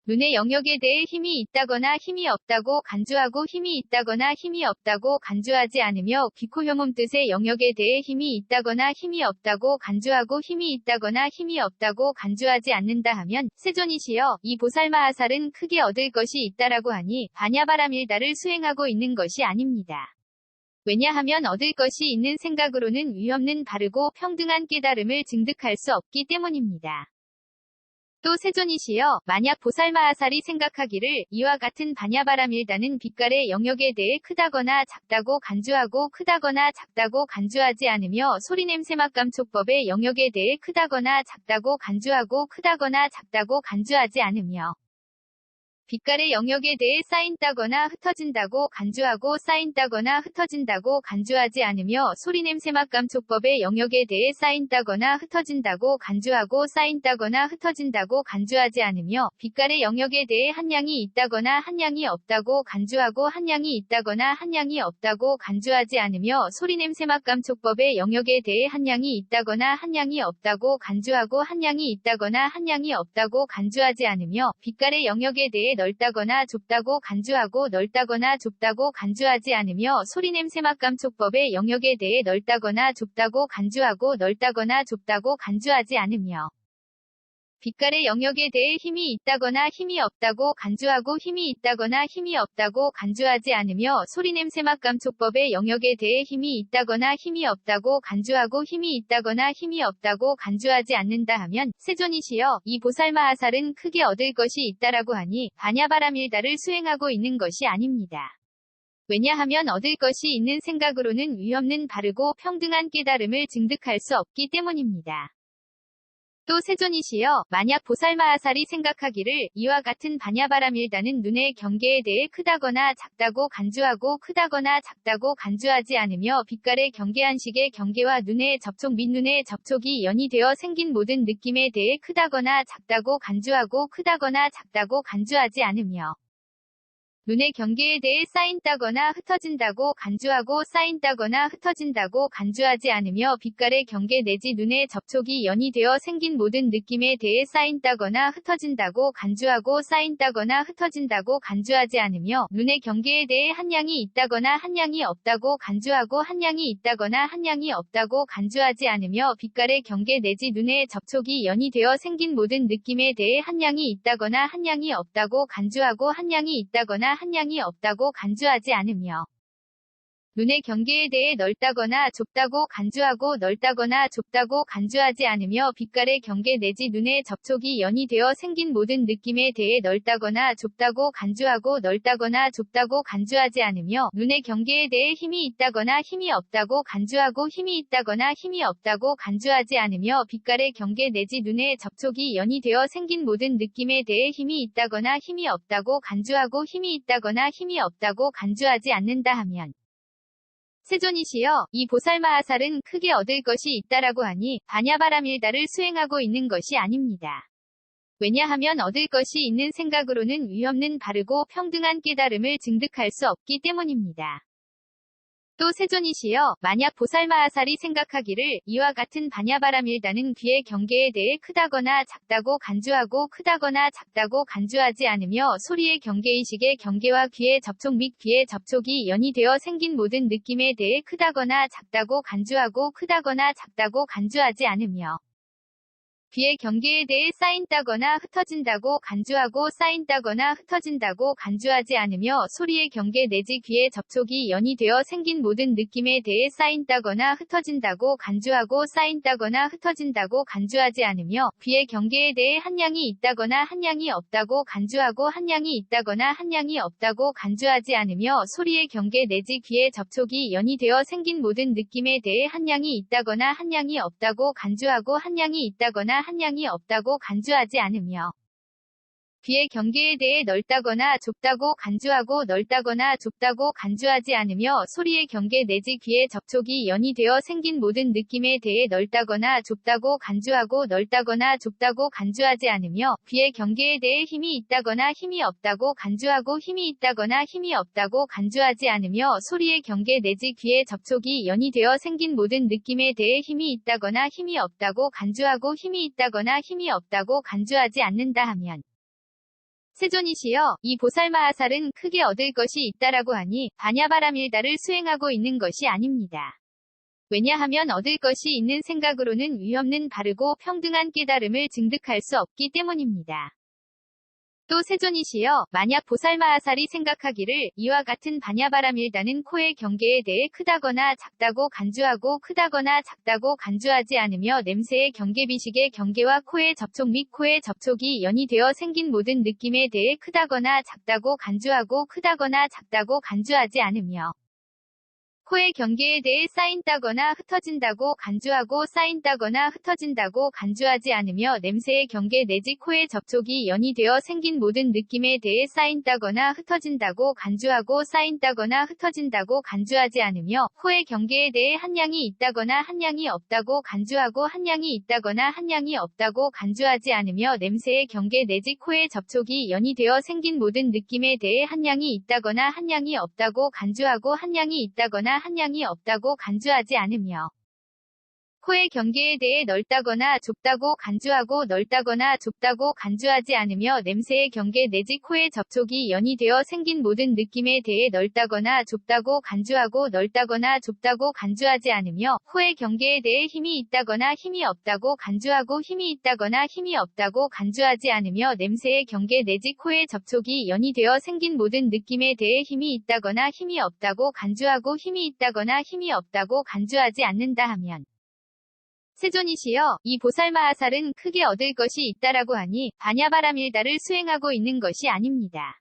눈의 영역에 대해 힘이 있다거나 힘이 없다고 간주하고 힘이 있다거나 힘이 없다고 간주하지 않으며 귀, 코, 혀, 몸 뜻의 영역에 대해 힘이 있다거나 힘이 없다고 간주하고 힘이 있다거나 힘이 없다고 간주하지 않는다 하면 세존이시여 이 보살마하살은 크게 얻을 것이 있다라고 하니 반야바라밀다를 수행하고 있는 것이 아닙니다. 왜냐하면 얻을 것이 있는 생각으로는 위없는 바르고 평등한 깨달음을 증득할 수 없기 때문입니다. 또 세존이시여 만약 보살마하살이 생각하기를 이와 같은 반야바라밀다는 빛깔의 영역에 대해 크다거나 작다고 간주하고 크다거나 작다고 간주하지 않으며 소리냄새맛감촉법의 영역에 대해 크다거나 작다고 간주하고 크다거나 작다고 간주하지 않으며 빛깔의 영역에 대해 쌓인다거나 흩어진다고 간주하고 쌓인다거나 흩어진다고 간주하지 않으며 소리냄새맛감촉법의 영역에 대해 쌓인다거나 흩어진다고 간주하고 쌓인다거나 흩어진다고 간주하지 않으며 빛깔의 영역에 대해 한량이 있다거나 한량이 없다고 간주하고 한량이 있다거나 한량이 없다고 간주하지 않으며 소리냄새맛감촉법의 영역에 대해 한량이 있다거나 한량이 없다고 간주하고 한량이 있다거나 한량이 없다고 간주하지 않으며 빛깔의 영역에 대해 넓다거나 좁다고 간주하고 넓다거나 좁다고 간주하지 않으며 소리냄새맛감촉법의 영역에 대해 넓다거나 좁다고 간주하고 넓다거나 좁다고 간주하지 않으며 빛깔의 영역에 대해 힘이 있다거나 힘이 없다고 간주하고 힘이 있다거나 힘이 없다고 간주하지 않으며 소리냄새맛감촉법의 영역에 대해 힘이 있다거나 힘이 없다고 간주하고 힘이 있다거나 힘이 없다고 간주하지 않는다 하면 세존이시여 이 보살마하살은 크게 얻을 것이 있다라고 하니 반야바라밀다를 수행하고 있는 것이 아닙니다. 왜냐하면 얻을 것이 있는 생각으로는 위없는 바르고 평등한 깨달음을 증득할 수 없기 때문입니다. 또 세존이시여 만약 보살마하살이 생각하기를 이와 같은 반야바라밀다는 눈의 경계에 대해 크다거나 작다고 간주하고 크다거나 작다고 간주하지 않으며 빛깔의 경계한식의 경계와 눈의 접촉 및 눈의 접촉이 연이되어 생긴 모든 느낌에 대해 크다거나 작다고 간주하고 크다거나 작다고 간주하지 않으며 눈의 경계에 대해 쌓인다거나 흩어진다고 간주하고 쌓인다거나 흩어진다고 간주하지 않으며 빛깔의 경계 내지 눈의 접촉이 연이되어 생긴 모든 느낌에 대해 쌓인다거나 흩어진다고 간주하고 쌓인다거나 흩어진다고 간주하지 않으며 눈의 경계에 대해 한량이 있다거나 한량이 없다고 간주하고 한량이 있다거나 한량이 없다고 간주하지 않으며 빛깔의 경계 내지 눈의 접촉이 연이되어 생긴 모든 느낌에 대해 한량이 있다거나 한량이 없다고 간주하고 한량이 있다거나 한량이 없다고 간주하지 않으며 눈의 경계에 대해 넓다거나 좁다고 간주하고 넓다거나 좁다고 간주하지 않으며 빛깔의 경계 내지 눈의 접촉이 연이되어 생긴 모든 느낌에 대해 넓다거나 좁다고 간주하고 넓다거나 좁다고 간주하지 않으며 눈의 경계에 대해 힘이 있다거나 힘이 없다고 간주하고 힘이 있다거나 힘이 없다고 간주하지 않으며 빛깔의 경계 내지 눈의 접촉이 연이되어 생긴 모든 느낌에 대해 힘이 있다거나 힘이 없다고 간주하고 힘이 있다거나 힘이 없다고 간주하지 않는다 하면 세존이시여 이 보살마하살은 크게 얻을 것이 있다라고 하니 반야바라밀다를 수행하고 있는 것이 아닙니다. 왜냐하면 얻을 것이 있는 생각으로는 위없는 바르고 평등한 깨달음을 증득할 수 없기 때문입니다. 또 세존이시여 만약 보살마하살이 생각하기를 이와 같은 반야바라밀다는 귀의 경계에 대해 크다거나 작다고 간주하고 크다거나 작다고 간주하지 않으며 소리의 경계의식의 경계와 귀의 접촉 및 귀의 접촉이 연이되어 생긴 모든 느낌에 대해 크다거나 작다고 간주하고 크다거나 작다고 간주하지 않으며 귀의 경계에 대해 쌓인다거나 흩어진다고 간주하고 쌓인다거나 흩어진다고 간주하지 않으며 소리의 경계 내지 귀의 접촉이 연이되어 생긴 모든 느낌에 대해 쌓인다거나 흩어진다고 간주하고 쌓인다거나 흩어진다고 간주하지 않으며 귀의 경계에 대해 한량이 있다거나 한량이 없다고 간주하고 한량이 있다거나 한량이 없다고 간주하지 않으며 소리의 경계 내지 귀의 접촉이 연이되어 생긴 모든 느낌에 대해 한량이 있다거나 한량이 없다고 간주하고 한량이 있다거나 한량이 없다고 간주하지 않으며 귀의 경계에 대해 넓다거나 좁다고 간주하고 넓다거나 좁다고 간주하지 않으며 소리의 경계 내지 귀의 접촉이 연이 되어 생긴 모든 느낌에 대해 넓다거나 좁다고 간주하고 넓다거나 좁다고 간주하지 않으며 귀의 경계에 대해 힘이 있다거나 힘이 없다고 간주하고 힘이 있다거나 힘이 없다고 간주하지 않으며 소리의 경계 내지 귀의 접촉이 연이 되어 생긴 모든 느낌에 대해 힘이 있다거나 힘이 없다고 간주하고 힘이 있다거나 힘이 없다고 간주하지 않는다 하면 세존이시여, 이 보살마하살은 크게 얻을 것이 있다라고 하니 반야바라밀다를 수행하고 있는 것이 아닙니다. 왜냐하면 얻을 것이 있는 생각으로는 위없는 바르고 평등한 깨달음을 증득할 수 없기 때문입니다. 또 세존이시여, 만약 보살마하살이 생각하기를 이와 같은 반야바라밀다는 코의 경계에 대해 크다거나 작다고 간주하고 크다거나 작다고 간주하지 않으며 냄새의 경계 비식의 경계와 코의 접촉 및 코의 접촉이 연이 되어 생긴 모든 느낌에 대해 크다거나 작다고 간주하고 크다거나 작다고 간주하지 않으며 코의 경계에 대해 쌓인다거나 흩어진다고 간주하고 쌓인다거나 흩어진다고 간주하지 않으며 냄새의 경계 내지 코의 접촉이 연이 되어 생긴 모든 느낌에 대해 쌓인다거나 흩어진다고 간주하고 쌓인다거나 흩어진다고 간주하지 않으며 코의 경계에 대해 한량이 있다거나 한량이 없다고 간주하고 한량이 있다거나 한량이 없다고 간주하지 않으며 냄새의 경계 내지 코의 접촉이 연이 되어 생긴 모든 느낌에 대해 한량이 있다거나 한량이 없다고 간주하고 한량이 있다거나 한량이 없다고 간주하지 않으며 코의 경계에 대해 넓다거나 좁다고 간주하고 넓다거나 좁다고 간주하지 않으며 냄새의 경계 내지 코의 접촉이 연이 되어 생긴 모든 느낌에 대해 넓다거나 좁다고 간주하고 넓다거나 좁다고 간주하지 않으며 코의 경계에 대해 힘이 있다거나 힘이 없다고 간주하고 힘이 있다거나 힘이 없다고 간주하지 않으며 냄새의 경계 내지 코의 접촉이 연이 되어 생긴 모든 느낌에 대해 힘이 있다거나 힘이 없다고 간주하고 힘이 있다거나 힘이 없다고 간주하지 않는다 하면 세존이시여, 이 보살마하살은 크게 얻을 것이 있다라고 하니 반야바라밀다를 수행하고 있는 것이 아닙니다.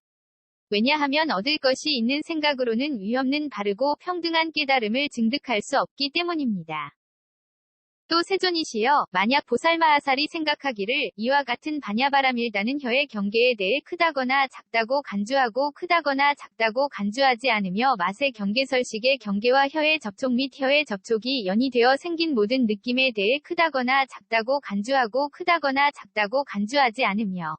왜냐하면 얻을 것이 있는 생각으로는 위없는 바르고 평등한 깨달음을 증득할 수 없기 때문입니다. 또 세존이시여, 만약 보살마하살이 생각하기를 이와 같은 반야바라밀다는 혀의 경계에 대해 크다거나 작다고 간주하고 크다거나 작다고 간주하지 않으며 맛의 경계설식의 경계와 혀의 접촉 및 혀의 접촉이 연이 되어 생긴 모든 느낌에 대해 크다거나 작다고 간주하고 크다거나 작다고 간주하지 않으며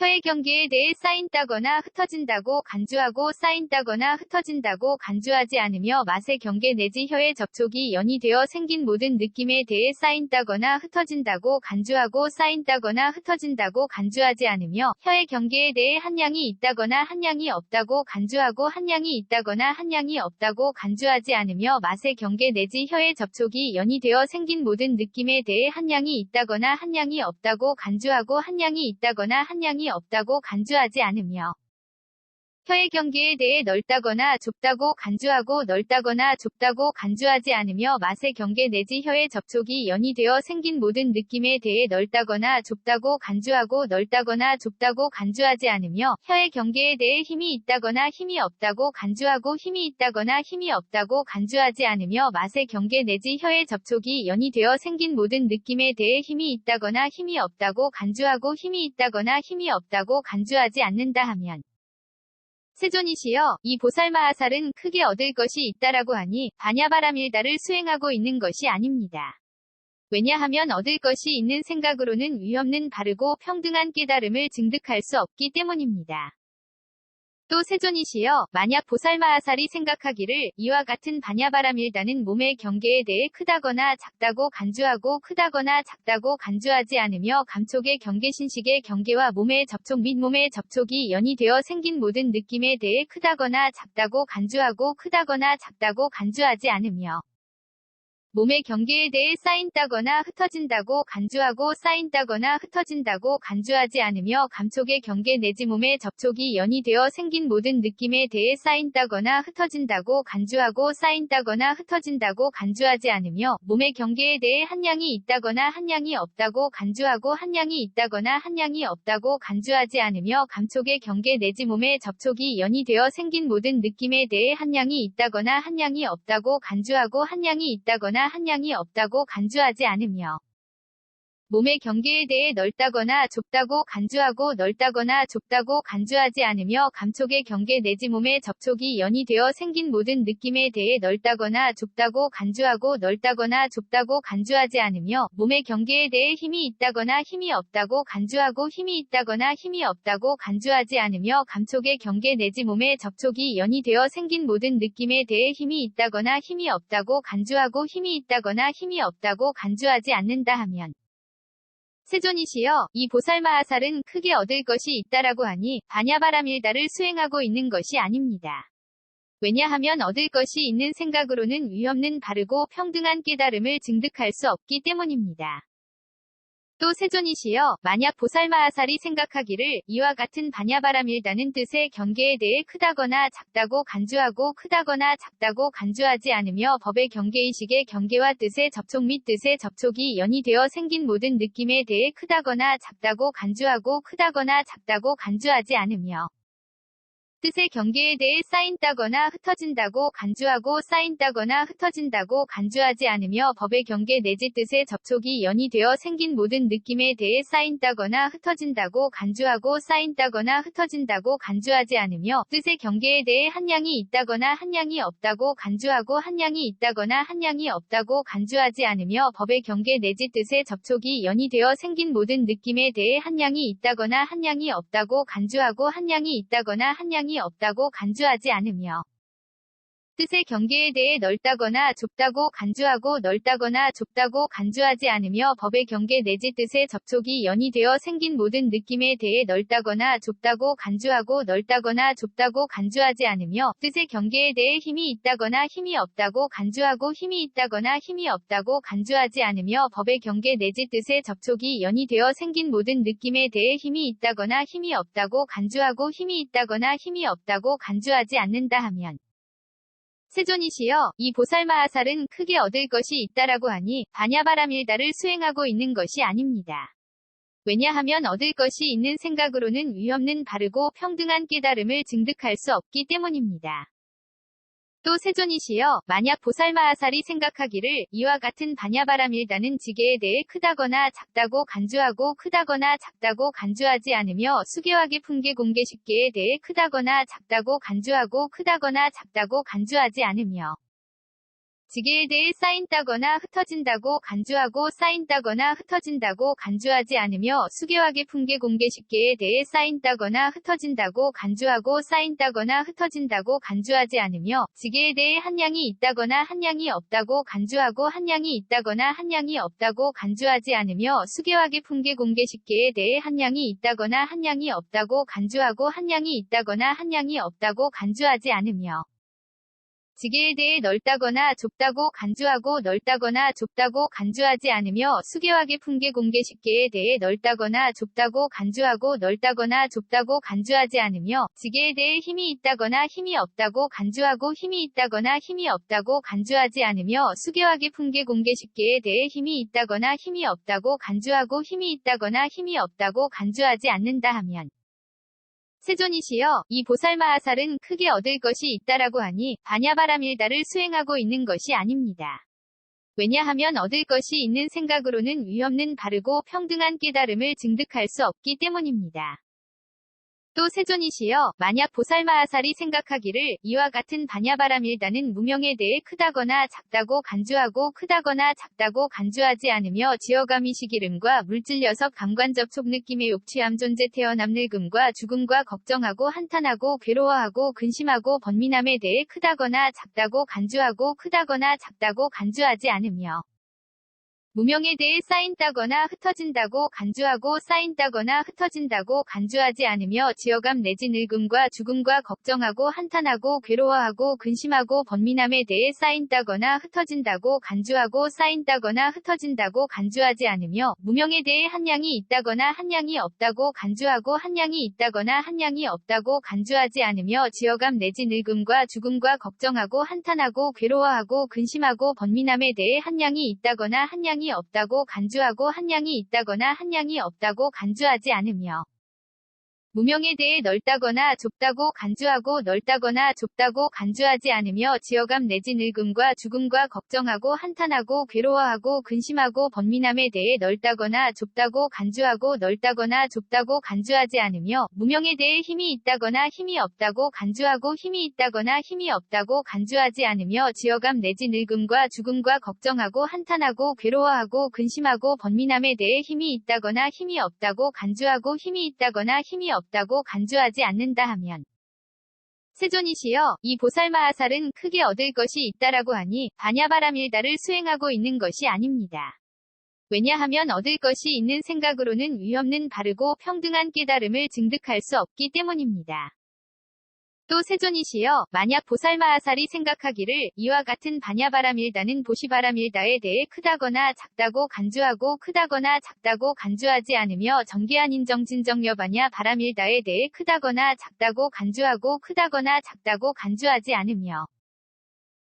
혀의 경계에 대해 쌓인다거나 흩어진다고 간주하고 쌓인다거나 흩어진다고 간주하지 않으며 맛의 경계 내지 혀의 접촉이 연이 되어 생긴 모든 느낌에 대해 쌓인다거나 흩어진다고 간주하고 쌓인다거나 흩어진다고 간주하지 않으며 혀의 경계에 대해 한량이 있다거나 한량이 없다고 간주하고 한량이 있다거나 한량이 없다고 간주하지 않으며 맛의 경계 내지 혀의 접촉이 연이 되어 생긴 모든 느낌에 대해 한량이 있다거나 한량이 없다고 간주하고 한량이 있다거나 한량이 없다고 간주하지 않으며 혀의 경계에 대해 넓다거나 좁다고 간주하고 넓다거나 좁다고 간주하지 않으며 맛의 경계 내지 혀의 접촉이 연이 되어 생긴 모든 느낌에 대해 넓다거나 좁다고 간주하고 넓다거나 좁다고 간주하지 않으며 혀의 경계에 대해 힘이 있다거나 힘이 없다고 간주하고 힘이 있다거나 힘이 없다고 간주하지 않으며 맛의 경계 내지 혀의 접촉이 연이 되어 생긴 모든 느낌에 대해 힘이 있다거나 힘이 없다고 간주하고 힘이 있다거나 힘이 없다고 간주하지 않는다 하면 세존이시여, 이 보살마하살은 크게 얻을 것이 있다라고 하니 반야바라밀다를 수행하고 있는 것이 아닙니다. 왜냐하면 얻을 것이 있는 생각으로는 위없는 바르고 평등한 깨달음을 증득할 수 없기 때문입니다. 또 세존이시여, 만약 보살마하살이 생각하기를 이와 같은 반야바라밀다는 몸의 경계에 대해 크다거나 작다고 간주하고 크다거나 작다고 간주하지 않으며 감촉의 경계신식의 경계와 몸의 접촉 및 몸의 접촉이 연이 되어 생긴 모든 느낌에 대해 크다거나 작다고 간주하고 크다거나 작다고 간주하지 않으며 몸의 경계에 대해 쌓인다거나 흩어진다고 간주하고 쌓인다거나 흩어진다고 간주하지 않으며 감촉의 경계 내지 몸의 접촉이 연이 되어 생긴 모든 느낌에 대해 쌓인다거나 흩어진다고 간주하고 쌓인다거나 흩어진다고 간주하지 않으며 몸의 경계에 대해 한량이 있다거나 한량이 없다고 간주하고 한량이 있다거나 한량이 없다고 간주하지 않으며 감촉의 경계 내지 몸의 접촉이 연이 되어 생긴 모든 느낌에 대해 한량이 있다거나 한량이 없다고 간주하고 한량이 있다거나 한량이 없다고 간주하지 않으며 몸의 경계에 대해 넓다거나 좁다고 간주하고 넓다거나 좁다고 간주하지 않으며 감촉의 경계 내지 몸의 접촉이 연이 되어 생긴 모든 느낌에 대해 넓다거나 좁다고 간주하고 넓다거나 좁다고 간주하지 않으며 몸의 경계에 대해 힘이 있다거나 힘이 없다고 간주하고 힘이 있다거나 힘이 없다고 간주하지 않으며 감촉의 경계 내지 몸의 접촉이 연이 되어 생긴 모든 느낌에 대해 힘이 있다거나 힘이 없다고 간주하고 힘이 있다거나 힘이 없다고 간주하지 않는다 하면 세존이시여, 이 보살마하살은 크게 얻을 것이 있다라고 하니 반야바라밀다를 수행하고 있는 것이 아닙니다. 왜냐하면 얻을 것이 있는 생각으로는 위없는 바르고 평등한 깨달음을 증득할 수 없기 때문입니다. 또 세존이시여, 만약 보살마하살이 생각하기를 이와 같은 반야바라밀다는 뜻의 경계에 대해 크다거나 작다고 간주하고 크다거나 작다고 간주하지 않으며 법의 경계의식의 경계와 뜻의 접촉 및 뜻의 접촉이 연이 되어 생긴 모든 느낌에 대해 크다거나 작다고 간주하고 크다거나 작다고 간주하지 않으며 뜻의 경계에 대해 쌓인다거나 흩어진다고 간주하고 쌓인다거나 흩어진다고 간주하지 않으며 법의 경계 내지 뜻의 접촉이 연이 되어 생긴 모든 느낌에 대해 쌓인다거나 흩어진다고 간주하고 쌓인다거나 흩어진다고 간주하지 않으며 뜻의 경계에 대해 한량이 있다거나 한량이 없다고 간주하고 한량이 있다거나 한량이 없다고 간주하지 않으며 법의 경계 내지 뜻의 접촉이 연이 되어 생긴 모든 느낌에 대해 한량이 있다거나 한량이 없다고 간주하고 한량이 있다거나 한량이 없다고 간주하지 않으며 뜻의 경계에 대해 넓다거나 좁다고 간주하고 넓다거나 좁다고 간주하지 않으며 법의 경계 내지 뜻의 접촉이 연이 되어 생긴 모든 느낌에 대해 넓다거나 좁다고 간주하고 넓다거나 좁다고 간주하지 않으며 뜻의 경계에 대해 힘이 있다거나 힘이 없다고 간주하고 힘이 있다거나 힘이 없다고 간주하지 않으며 법의 경계 내지 뜻의 접촉이 연이 되어 생긴 모든 느낌에 대해 힘이 있다거나 힘이 없다고 간주하고 힘이 있다거나 힘이 없다고 간주하지 않는다 하면 세존이시여, 이 보살마하살은 크게 얻을 것이 있다라고 하니 반야바라밀다를 수행하고 있는 것이 아닙니다. 왜냐하면 얻을 것이 있는 생각으로는 위없는 바르고 평등한 깨달음을 증득할 수 없기 때문입니다. 또 세존이시여, 만약 보살마하살이 생각하기를 이와 같은 반야바라밀다는 지계에 대해 크다거나 작다고 간주하고 크다거나 작다고 간주하지 않으며 수계화계 품계 공계식계에 대해 크다거나 작다고 간주하고 크다거나 작다고 간주하지 않으며 지계에 대해 쌓인다거나 흩어진다고 간주하고 쌓인다거나 흩어진다고 간주하지 않으며 수계화계 품계 공계식계에 대해 쌓인다거나 흩어진다고 간주하고 쌓인다거나 흩어진다고 간주하지 않으며 지계에 대해 한량이 있다거나 한량이 없다고 간주하고 한량이 있다거나 한량이 없다고 간주하지 않으며 수계화계 품계 공계식계에 대해 한량이 있다거나 한량이 없다고 간주하고 한량이 있다거나 한량이 없다고 간주하지 않으며 지계에 대해 넓다거나 좁다고 간주하고 넓다거나 좁다고 간주하지 않으며 수계화계 품계 공계식계에 대해 넓다거나 좁다고 간주하고 넓다거나 좁다고 간주하지 않으며 지계에 대해 힘이 있다거나 힘이 없다고 간주하고 힘이 있다거나 힘이 없다고 간주하지 않으며 수계화계 품계 공계식계에 대해 힘이 있다거나 힘이 없다고 간주하고 힘이 있다거나 힘이 없다고 간주하지 않는다 하면 세존이시여, 이 보살마하살은 크게 얻을 것이 있다라고 하니 반야바라밀다를 수행하고 있는 것이 아닙니다. 왜냐하면 얻을 것이 있는 생각으로는 위없는 바르고 평등한 깨달음을 증득할 수 없기 때문입니다. 또 세존이시여, 만약 보살마하살이 생각하기를 이와 같은 반야바라밀다는 무명에 대해 크다거나 작다고 간주하고 크다거나 작다고 간주하지 않으며 지어감이시기름과 물질녀석 감관접촉 느낌의 욕취함 존재 태어남 늙음과 죽음과 걱정하고 한탄하고 괴로워하고 근심하고 번민함에 대해 크다거나 작다고 간주하고 크다거나 작다고 간주하지 않으며 무명에 대해 쌓인다거나 흩어진다고 간주하고 쌓인다거나 흩어진다고 간주하지 않으며 지어감 내지 늙음과 죽음과 걱정하고 한탄하고 괴로워하고 근심하고 번민함에 대해 쌓인다거나 흩어진다고 간주하고 쌓인다거나 흩어진다고 간주하지 않으며 무명에 대해 한량이 있다거나 한량이 없다고 간주하고 한량이 있다거나 한량이 없다고 간주하지 않으며 지어감 내지 늙음과 죽음과 걱정하고 한탄하고 괴로워하고 근심하고 번민함에 대해 한량이 있다거나 한량이 없다고 간주하고 한량이 있다거나 한량이 없다고 간주하지 않으며 무명에 대해 넓다거나 좁다고 간주하고 넓다거나 좁다고 간주하지 않으며 지어감 내지 늙음과 죽음과 걱정하고 한탄하고 괴로워하고 근심하고 번민함에 대해 넓다거나 좁다고 간주하고 넓다거나 좁다고 간주하지 않으며 무명에 대해 힘이 있다거나 힘이 없다고 간주하고 힘이 있다거나 힘이 없다고 간주하지 않으며 지어감 내지 늙음과 죽음과 걱정하고 한탄하고 괴로워하고 근심하고 번민함에 대해 힘이 있다거나 힘이 없다고 간주하고 힘이 있다거나 힘이 없다고 간주하지 않는다 하면 세존이시여 이 보살마하살은 크게 얻을 것이 있다라고 하니 반야바라밀다를 수행하고 있는 것이 아닙니다. 왜냐하면 얻을 것이 있는 생각으로는 위없는 바르고 평등한 깨달음을 증득할 수 없기 때문입니다. 또 세존이시여 만약 보살마하살이 생각하기를 이와 같은 반야바라밀다는 보시바라밀다에 대해 크다거나 작다고 간주하고 크다거나 작다고 간주하지 않으며 정계한 인정진정여바냐 바라밀다에 대해 크다거나 작다고 간주하고 크다거나 작다고 간주하지 않으며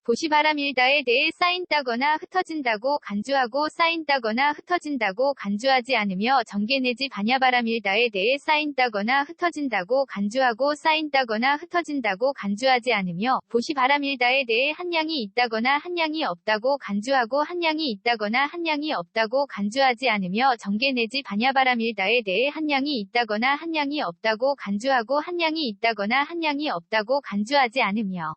보시바라밀다에 대해 쌓인다거나 흩어진다고 간주하고 쌓인다거나 흩어진다고 간주하지 않으며 정계 내지 반야바라밀다에 대해 쌓인다거나 흩어진다고 간주하고 쌓인다거나 흩어진다고 간주하지 않으며 보시바라밀다에 대해 한량이 있다거나 한량이 없다고 간주하고 한량이 있다거나 한량이 없다고 간주하지 않으며 정계 내지 반야바라밀다에 대해 한량이 있다거나 한량이 없다고 간주하고 한량이 있다거나 한량이 없다고 간주하지 않으며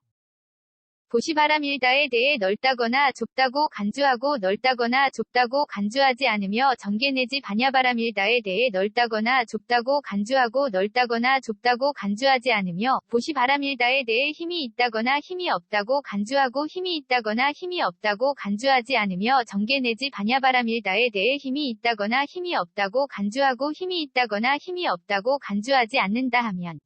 보시바라밀다에 대해 넓다거나 좁다고 간주하고 넓다거나 좁다고 간주하지 않으며 정계 내지 반야바라밀다에 대해 넓다거나 좁다고 간주하고 넓다거나 좁다고 간주하지 않으며 보시바라밀다에 대해 힘이 있다거나 힘이 없다고 간주하고 힘이 있다거나 힘이 없다고 간주하지 않으며 정계 내지 반야바라밀다에 대해 힘이 있다거나 힘이 없다고 간주하고 힘이 있다거나 힘이 없다고 간주하지 않는다 하면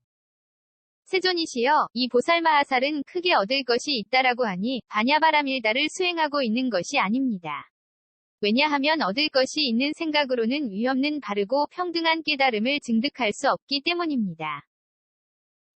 세존이시여 이 보살마하살은 크게 얻을 것이 있다라고 하니 반야바라밀다를 수행하고 있는 것이 아닙니다. 왜냐하면 얻을 것이 있는 생각으로는 위없는 바르고 평등한 깨달음을 증득할 수 없기 때문입니다.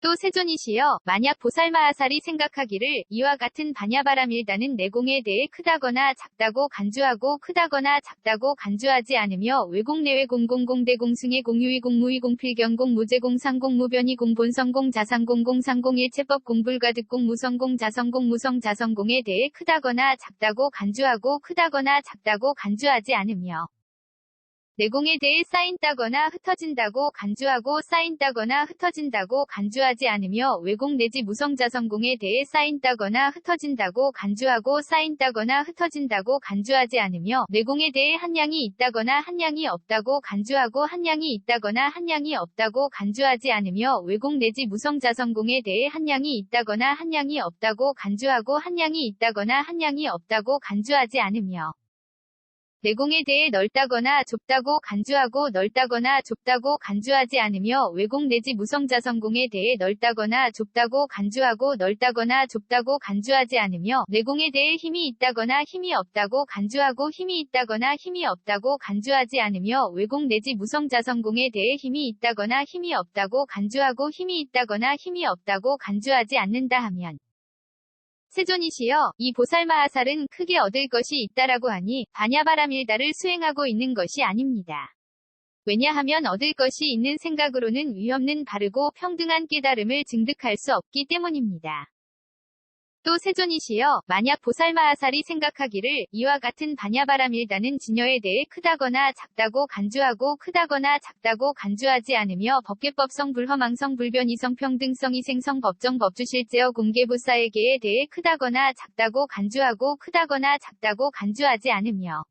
또 세존이시여 만약 보살마하살이 생각하기를 이와 같은 반야바라밀다는 내공에 대해 크다거나 작다고 간주하고 크다거나 작다고 간주하지 않으며 외공 내외 공공공대 공승의 공유의 공무의 공필경공 무제공 상공 무변이 공본성공 자상공 공상공 일체법 공불가득 공무성공 자성공 무성 자성공에 대해 크다거나 작다고 간주하고 크다거나 작다고 간주하지 않으며 내공에 대해 쌓인다거나 흩어진다고 간주하고 쌓인다거나 흩어진다고 간주하지 않으며 외공 내지 무성자성공에 대해 쌓인다거나 흩어진다고 간주하고 쌓인다거나 흩어진다고 간주하지 않으며 내공에 대해 한량이 있다거나 한량이 없다고 간주하고 한량이 있다거나 한량이 없다고 간주하지 않으며 외공 내지 무성자성공에 대해 한량이 있다거나 한량이 없다고 간주하고 한량이 있다거나 한량이 없다고 간주하지 않으며 내공에 대해 넓다거나 좁다고 간주하고 넓다거나 좁다고 간주하지 않으며 외공 내지 무성자성공에 대해 넓다거나 좁다고 간주하고 넓다거나 좁다고 간주하지 않으며 내공에 대해 힘이 있다거나 힘이 없다고 간주하고 힘이 있다거나 힘이 없다고 간주하지 않으며 외공 내지 무성자성공에 대해 힘이 있다거나 힘이 없다고 간주하고 힘이 있다거나 힘이 없다고 간주하지 않는다 하면 세존이시여 이 보살마하살은 크게 얻을 것이 있다라고 하니 반야바라밀다를 수행하고 있는 것이 아닙니다. 왜냐하면 얻을 것이 있는 생각으로는 위없는 바르고 평등한 깨달음을 증득할 수 없기 때문입니다. 또 세존이시여 만약 보살마하살이 생각하기를 이와 같은 반야바라밀다는 진여에 대해 크다거나 작다고 간주하고 크다거나 작다고 간주하지 않으며 법계법성 불허망성 불변이성 평등성 이생성 법정 법주실제어 공개부사에게에 대해 크다거나 작다고 간주하고 크다거나 작다고 간주하지 않으며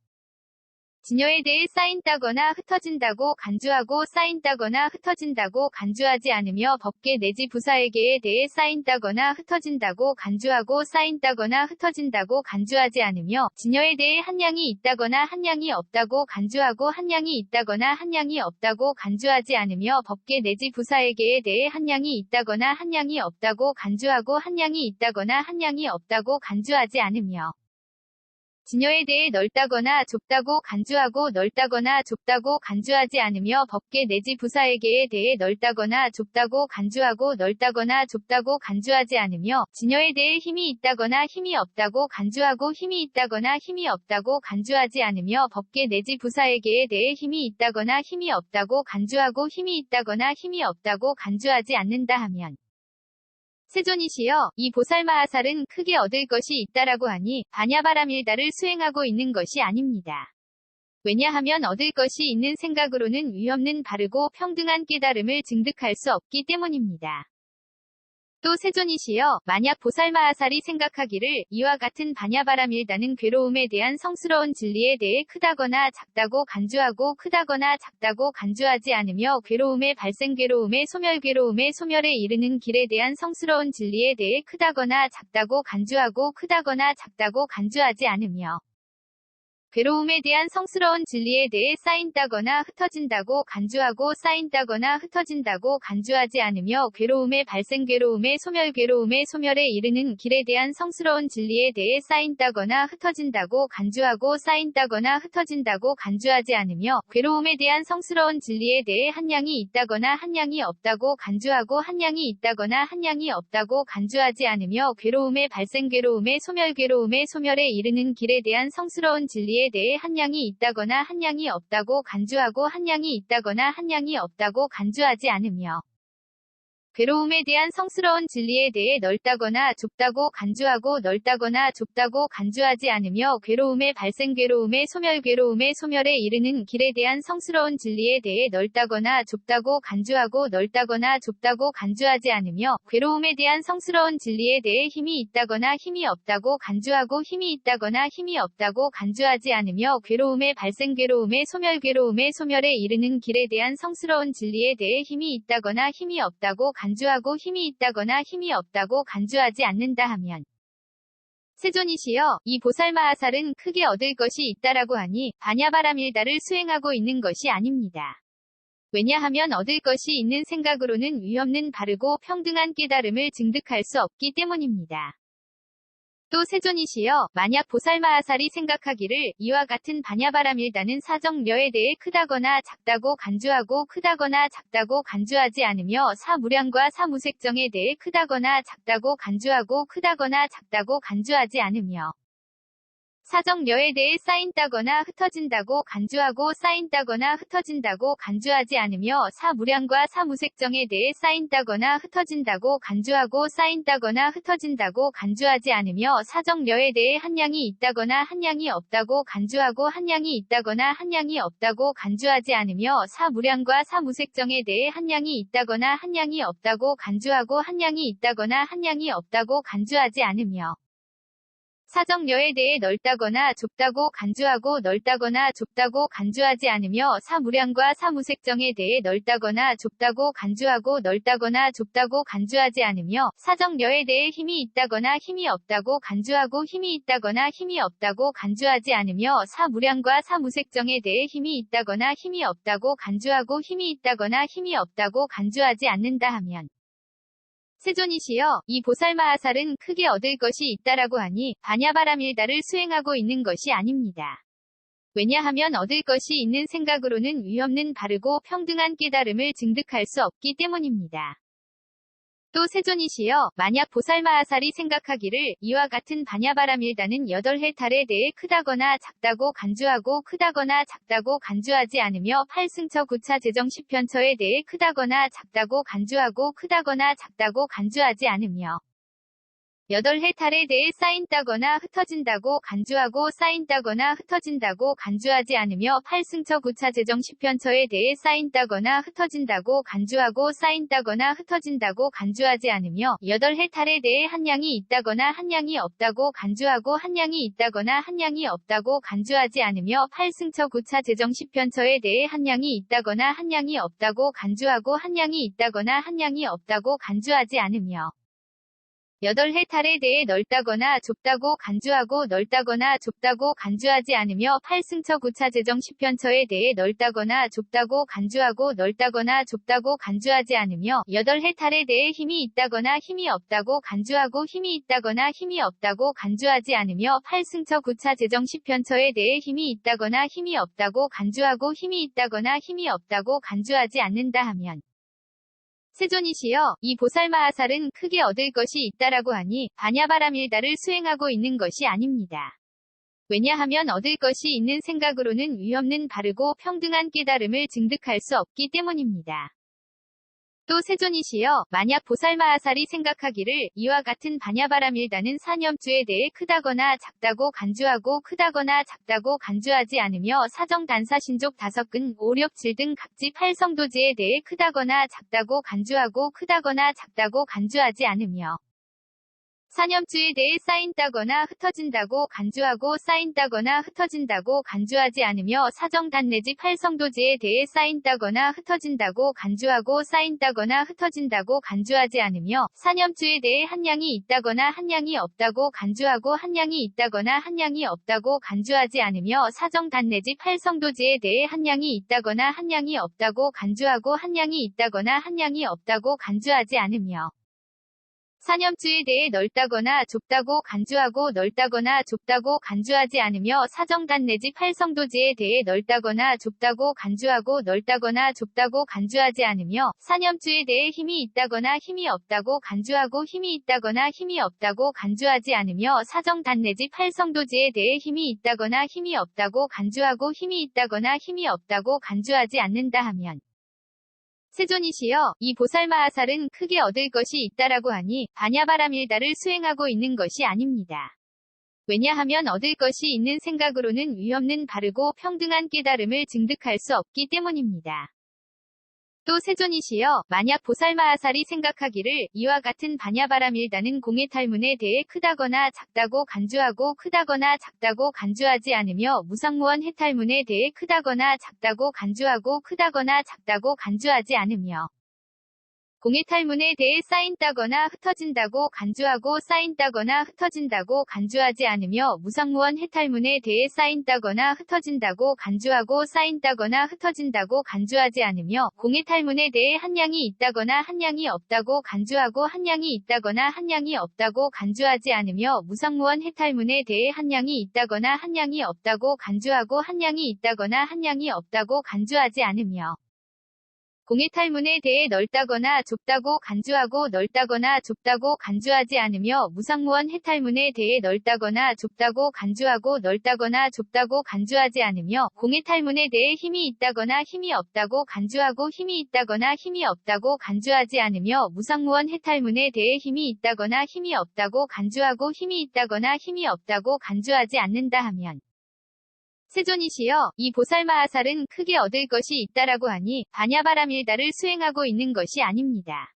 진여에 대해 쌓인다거나 흩어진다고 간주하고 쌓인다거나 흩어진다고 간주하지 않으며 법계 내지 부사에게에 대해 쌓인다거나 흩어진다고 간주하고 쌓인다거나 흩어진다고 간주하지 않으며 진여에 대해 한량이 있다거나 한량이 없다고 간주하고 한량이 있다거나 한량이 없다고 간주하지 않으며 법계 내지 부사에게에 대해 한량이 있다거나 한량이 없다고 간주하고 한량이 있다거나 한량이 없다고 간주하지 않으며 진여에 대해 넓다거나 좁다고 간주하고 넓다거나 좁다고 간주하지 않으며 법계 내지 부사에게에 대해 넓다거나 좁다고 간주하고 넓다거나 좁다고 간주하지 않으며 진여에 대해 힘이 있다거나 힘이 없다고 간주하고 힘이 있다거나 힘이 없다고 간주하지 않으며 법계 내지 부사에게에 대해 힘이 있다거나 힘이 없다고 간주하고 힘이 있다거나 힘이 없다고 간주하지 않는다 하면 세존이시여, 이 보살마하살은 크게 얻을 것이 있다라고 하니 반야바라밀다를 수행하고 있는 것이 아닙니다. 왜냐하면 얻을 것이 있는 생각으로는 위없는 바르고 평등한 깨달음을 증득할 수 없기 때문입니다. 또 세존이시여, 만약 보살마하살이 생각하기를 이와 같은 반야바라밀다는 괴로움에 대한 성스러운 진리에 대해 크다거나 작다고 간주하고 크다거나 작다고 간주하지 않으며 괴로움의 발생 괴로움의 소멸 괴로움의 소멸에 이르는 길에 대한 성스러운 진리에 대해 크다거나 작다고 간주하고 크다거나 작다고 간주하지 않으며 괴로움에 대한 성스러운 진리에 대해 쌓인다거나 흩어진다고 간주하고 쌓인다거나 흩어진다고 간주하지 않으며 괴로움의 발생 괴로움의 소멸에 이르는 길에 대한 성스러운 진리에 대해 쌓인다거나 흩어진다고 간주하고 쌓인다거나 흩어진다고 간주하지 않으며 괴로움에 대한 성스러운 진리에 대해 한량이 있다거나 한량이 없다고 간주하고 한량이 있다거나 한량이 없다고 간주하지 않으며 괴로움의 발생 괴로움의 소멸에 이르는 길에 대한 성스러운 진리에 대해 한량이 있다거나 한량이 없다고 간주하고 한량이 있다거나 한량이 없다고 간주하지 않으며 괴로움에 대한 성스러운 진리에 대해 넓다거나 좁다고 간주하고 넓다거나 좁다고 간주하지 않으며 괴로움의 발생 괴로움의 소멸에 이르는 길에 대한 성스러운 진리에 대해 넓다거나 좁다고 간주하고 넓다거나 좁다고 간주하지 않으며 괴로움에 대한 성스러운 진리에 대해 힘이 있다거나 힘이 없다고 간주하고 힘이 있다거나 힘이 없다고 간주하지 않으며 괴로움의 발생 괴로움의 소멸에 이르는 길에 대한 성스러운 진리에 대해 힘이 있다거나 힘이 없다고 간주하고 힘이 있다거나 힘이 없다고 간주하지 않는다 하면 세존이시여, 이 보살마하살은 크게 얻을 것이 있다라고 하니 반야바라밀다를 수행하고 있는 것이 아닙니다. 왜냐하면 얻을 것이 있는 생각으로는 위없는 바르고 평등한 깨달음을 증득할 수 없기 때문입니다. 또 세존이시여, 만약 보살마하살이 생각하기를 이와 같은 반야바라밀다는 사정려에 대해 크다거나 작다고 간주하고 크다거나 작다고 간주하지 않으며 사무량과 사무색정에 대해 크다거나 작다고 간주하고 크다거나 작다고 간주하지 않으며 사정려에 대해 쌓인다거나 흩어진다고 간주하고 쌓인다거나 흩어진다고 간주하지 않으며 사무량과 사무색정에 대해 쌓인다거나 흩어진다고 간주하고 쌓인다거나 흩어진다고 간주하지 않으며 사정려에 대해 한량이 있다거나 한량이 없다고 간주하고 한량이 있다거나 한량이 없다고 간주하지 않으며 사무량과 사무색정에 대해 한량이 있다거나 한량이 없다고 간주하고 한량이 있다거나 한량이 없다고 간주하지 않으며 사정려에 대해 넓다거나 좁다고 간주하고 넓다거나 좁다고 간주하지 않으며 사무량과 사무색정에 대해 넓다거나 좁다고 간주하고 넓다거나 좁다고 간주하지 않으며 사정려에 대해 힘이 있다거나 힘이 없다고 간주하고 힘이 있다거나 힘이 없다고 간주하지 않으며 사무량과 사무색정에 대해 힘이 있다거나 힘이 없다고 간주하고 힘이 있다거나 힘이 없다고 간주하지 않는다 하면 세존이시여, 이 보살마하살은 크게 얻을 것이 있다라고 하니 반야바라밀다를 수행하고 있는 것이 아닙니다. 왜냐하면 얻을 것이 있는 생각으로는 위없는 바르고 평등한 깨달음을 증득할 수 없기 때문입니다. 또 세존이시여, 만약 보살마하살이 생각하기를 이와 같은 반야바라밀다는 8해탈에 대해 크다거나 작다고 간주하고 크다거나 작다고 간주하지 않으며 8승처 9차 재정 10편처에 대해 크다거나 작다고 간주하고 크다거나 작다고 간주하지 않으며 8해탈에 대해 쌓인다거나 흩어진다고 간주하고 쌓인다거나 흩어진다고 간주하지 않으며 8승처 9차 재정 10편처에 대해 쌓인다거나 흩어진다고 간주하고 쌓인다거나 흩어진다고 간주하지 않으며 8해탈에 대해 한량이 있다거나 한량이 없다고 간주하고 한량이 있다거나 한량이 없다고 간주하지 않으며 8승처 9차 재정 10편처에 대해 한량이 있다거나 한량이 없다고 간주하고 한량이 있다거나 한량이 없다고 간주하지 않으며 8해탈에 대해 넓다거나 좁다고 간주하고 넓다거나 좁다고 간주하지 않으며 8승처 9차 재정 10편처에 대해 넓다거나 좁다고 간주하고 넓다거나 좁다고 간주하지 않으며 8해탈에 대해 힘이 있다거나 힘이 없다고 간주하고 힘이 있다거나 힘이 없다고 간주하지 않으며 8승처 9차 재정 10편처에 대해 힘이 있다거나 힘이 없다고 간주하고 힘이 있다거나 힘이 없다고 간주하지 않는다 하면 세존이시여, 이 보살마하살은 크게 얻을 것이 있다라고 하니 반야바라밀다를 수행하고 있는 것이 아닙니다. 왜냐하면 얻을 것이 있는 생각으로는 위없는 바르고 평등한 깨달음을 증득할 수 없기 때문입니다. 또 세존이시여, 만약 보살마하살이 생각하기를 이와 같은 반야바라밀다는 사념주에 대해 크다거나 작다고 간주하고 크다거나 작다고 간주하지 않으며 사정 단사신족 5근 5, 6, 7 등 각지 8성도지에 대해 크다거나 작다고 간주하고 크다거나 작다고 간주하지 않으며 사념주에 대해 쌓인다거나 흩어진다고 간주하고 쌓인다거나 흩어진다고 간주하지 않으며 사정단 내지 8성도지에 대해 쌓인다거나 흩어진다고 간주하고 쌓인다거나 흩어진다고 간주하지 않으며 사념주에 대해 한량이 있다거나 한량이 없다고 간주하고 한량이 있다거나 한량이 없다고 간주하지 않으며 사정단 내지 8성도지에 대해 한량이 있다거나 한량이 없다고 간주하고 한량이 있다거나 한량이 없다고 간주하지 않으며 사념주에 대해 넓다거나 좁다고 간주하고 넓다거나 좁다고 간주하지 않으며 사정단 내지 8성도지에 대해 넓다거나 좁다고 간주하고 넓다거나 좁다고 간주하지 않으며 사념주에 대해 힘이 있다거나 힘이 없다고 간주하고 힘이 있다거나 힘이 없다고 간주하지 않으며 사정단 내지 8성도지에 대해 힘이 있다거나 힘이 없다고 간주하고 힘이 있다거나 힘이 없다고 간주하지 않는다 하면 세존이시여, 이 보살마하살은 크게 얻을 것이 있다라고 하니 반야바라밀다를 수행하고 있는 것이 아닙니다. 왜냐하면 얻을 것이 있는 생각으로는 위없는 바르고 평등한 깨달음을 증득할 수 없기 때문입니다. 또 세존이시여, 만약 보살마하살이 생각하기를 이와 같은 반야바라밀다는 공해탈문에 대해 크다거나 작다고 간주하고 크다거나 작다고 간주하지 않으며 무상무원 해탈문에 대해 크다거나 작다고 간주하고 크다거나 작다고 간주하지 않으며 공해탈문에 대해 쌓인다거나 흩어진다고 간주하고 쌓인다거나 흩어진다고 간주하지 않으며 무상무원 해탈문에 대해 쌓인다거나 흩어진다고 간주하고 쌓인다거나 흩어진다고 간주하지 않으며 공해탈문에 대해 한량이 있다거나 한량이 없다고 간주하고 한량이 있다거나 한량이 없다고 간주하지 않으며 무상무원 해탈문에 대해 한량이 있다거나 한량이 없다고 간주하고 한량이 있다거나 한량이 없다고 간주하지 않으며 공해탈문에 대해 넓다거나 좁다고 간주하고 넓다거나 좁다고 간주하지 않으며 무상무원 해탈문에 대해 넓다거나 좁다고 간주하고 넓다거나 좁다고 간주하지 않으며 공해탈문에 대해 힘이 있다거나 힘이 없다고 간주하고 힘이 있다거나 힘이 없다고 간주하지 않으며 무상무원 해탈문에 대해 힘이 있다거나 힘이 없다고 간주하고 힘이 있다거나 힘이 없다고 간주하지 않는다 하면 세존이시여, 이 보살마하살은 크게 얻을 것이 있다라고 하니 반야바라밀다를 수행하고 있는 것이 아닙니다.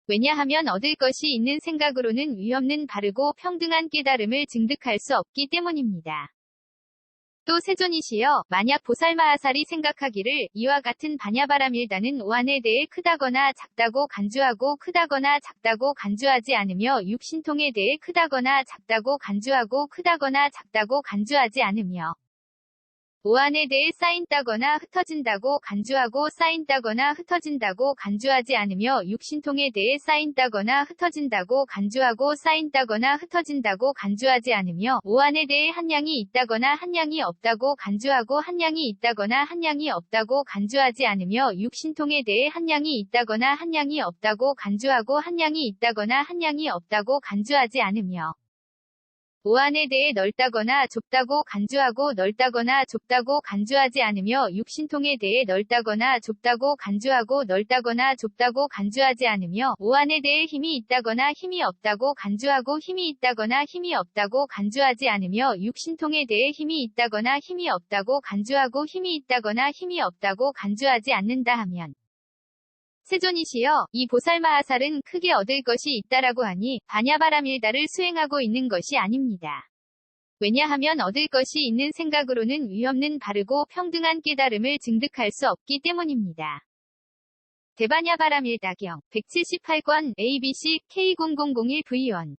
왜냐하면 얻을 것이 있는 생각으로는 위없는 바르고 평등한 깨달음을 증득할 수 없기 때문입니다. 또 세존이시여, 만약 보살마하살이 생각하기를 이와 같은 반야바라밀다는 오한에 대해 크다거나 작다고 간주하고 크다거나 작다고 간주하지 않으며 육신통에 대해 크다거나 작다고 간주하고 크다거나 작다고 간주하지 않으며 오한에 대해 쌓인다거나 흩어진다고 간주하고 쌓인다거나 흩어진다고 간주하지 않으며 육신통에 대해 쌓인다거나 흩어진다고 간주하고 쌓인다거나 흩어진다고 간주하지 않으며 오한에 대해 한량이 있다거나 한량이 없다고 간주하고 한량이 있다거나 한량이 없다고 간주하지 않으며 육신통에 대해 한량이 있다거나 한량이 없다고 간주하고 한량이 있다거나 한량이 없다고 간주하지 않으며 오한에 대해 넓다거나 좁다고 간주하고 넓다거나 좁다고 간주하지 않으며 육신통에 대해 넓다거나 좁다고 간주하고 넓다거나 좁다고 간주하지 않으며 오한에 대해 힘이 있다거나 힘이 없다고 간주하고 힘이 있다거나 힘이 없다고 간주하지 않으며 육신통에 대해 힘이 있다거나 힘이 없다고 간주하고 힘이 있다거나 힘이 없다고 간주하지 않는다 하면 세존이시여, 이 보살마하살은 크게 얻을 것이 있다라고 하니 반야바라밀다를 수행하고 있는 것이 아닙니다. 왜냐하면 얻을 것이 있는 생각으로는 위없는 바르고 평등한 깨달음을 증득할 수 없기 때문입니다. 대반야 바람 일다경 178권 ABC K0001V1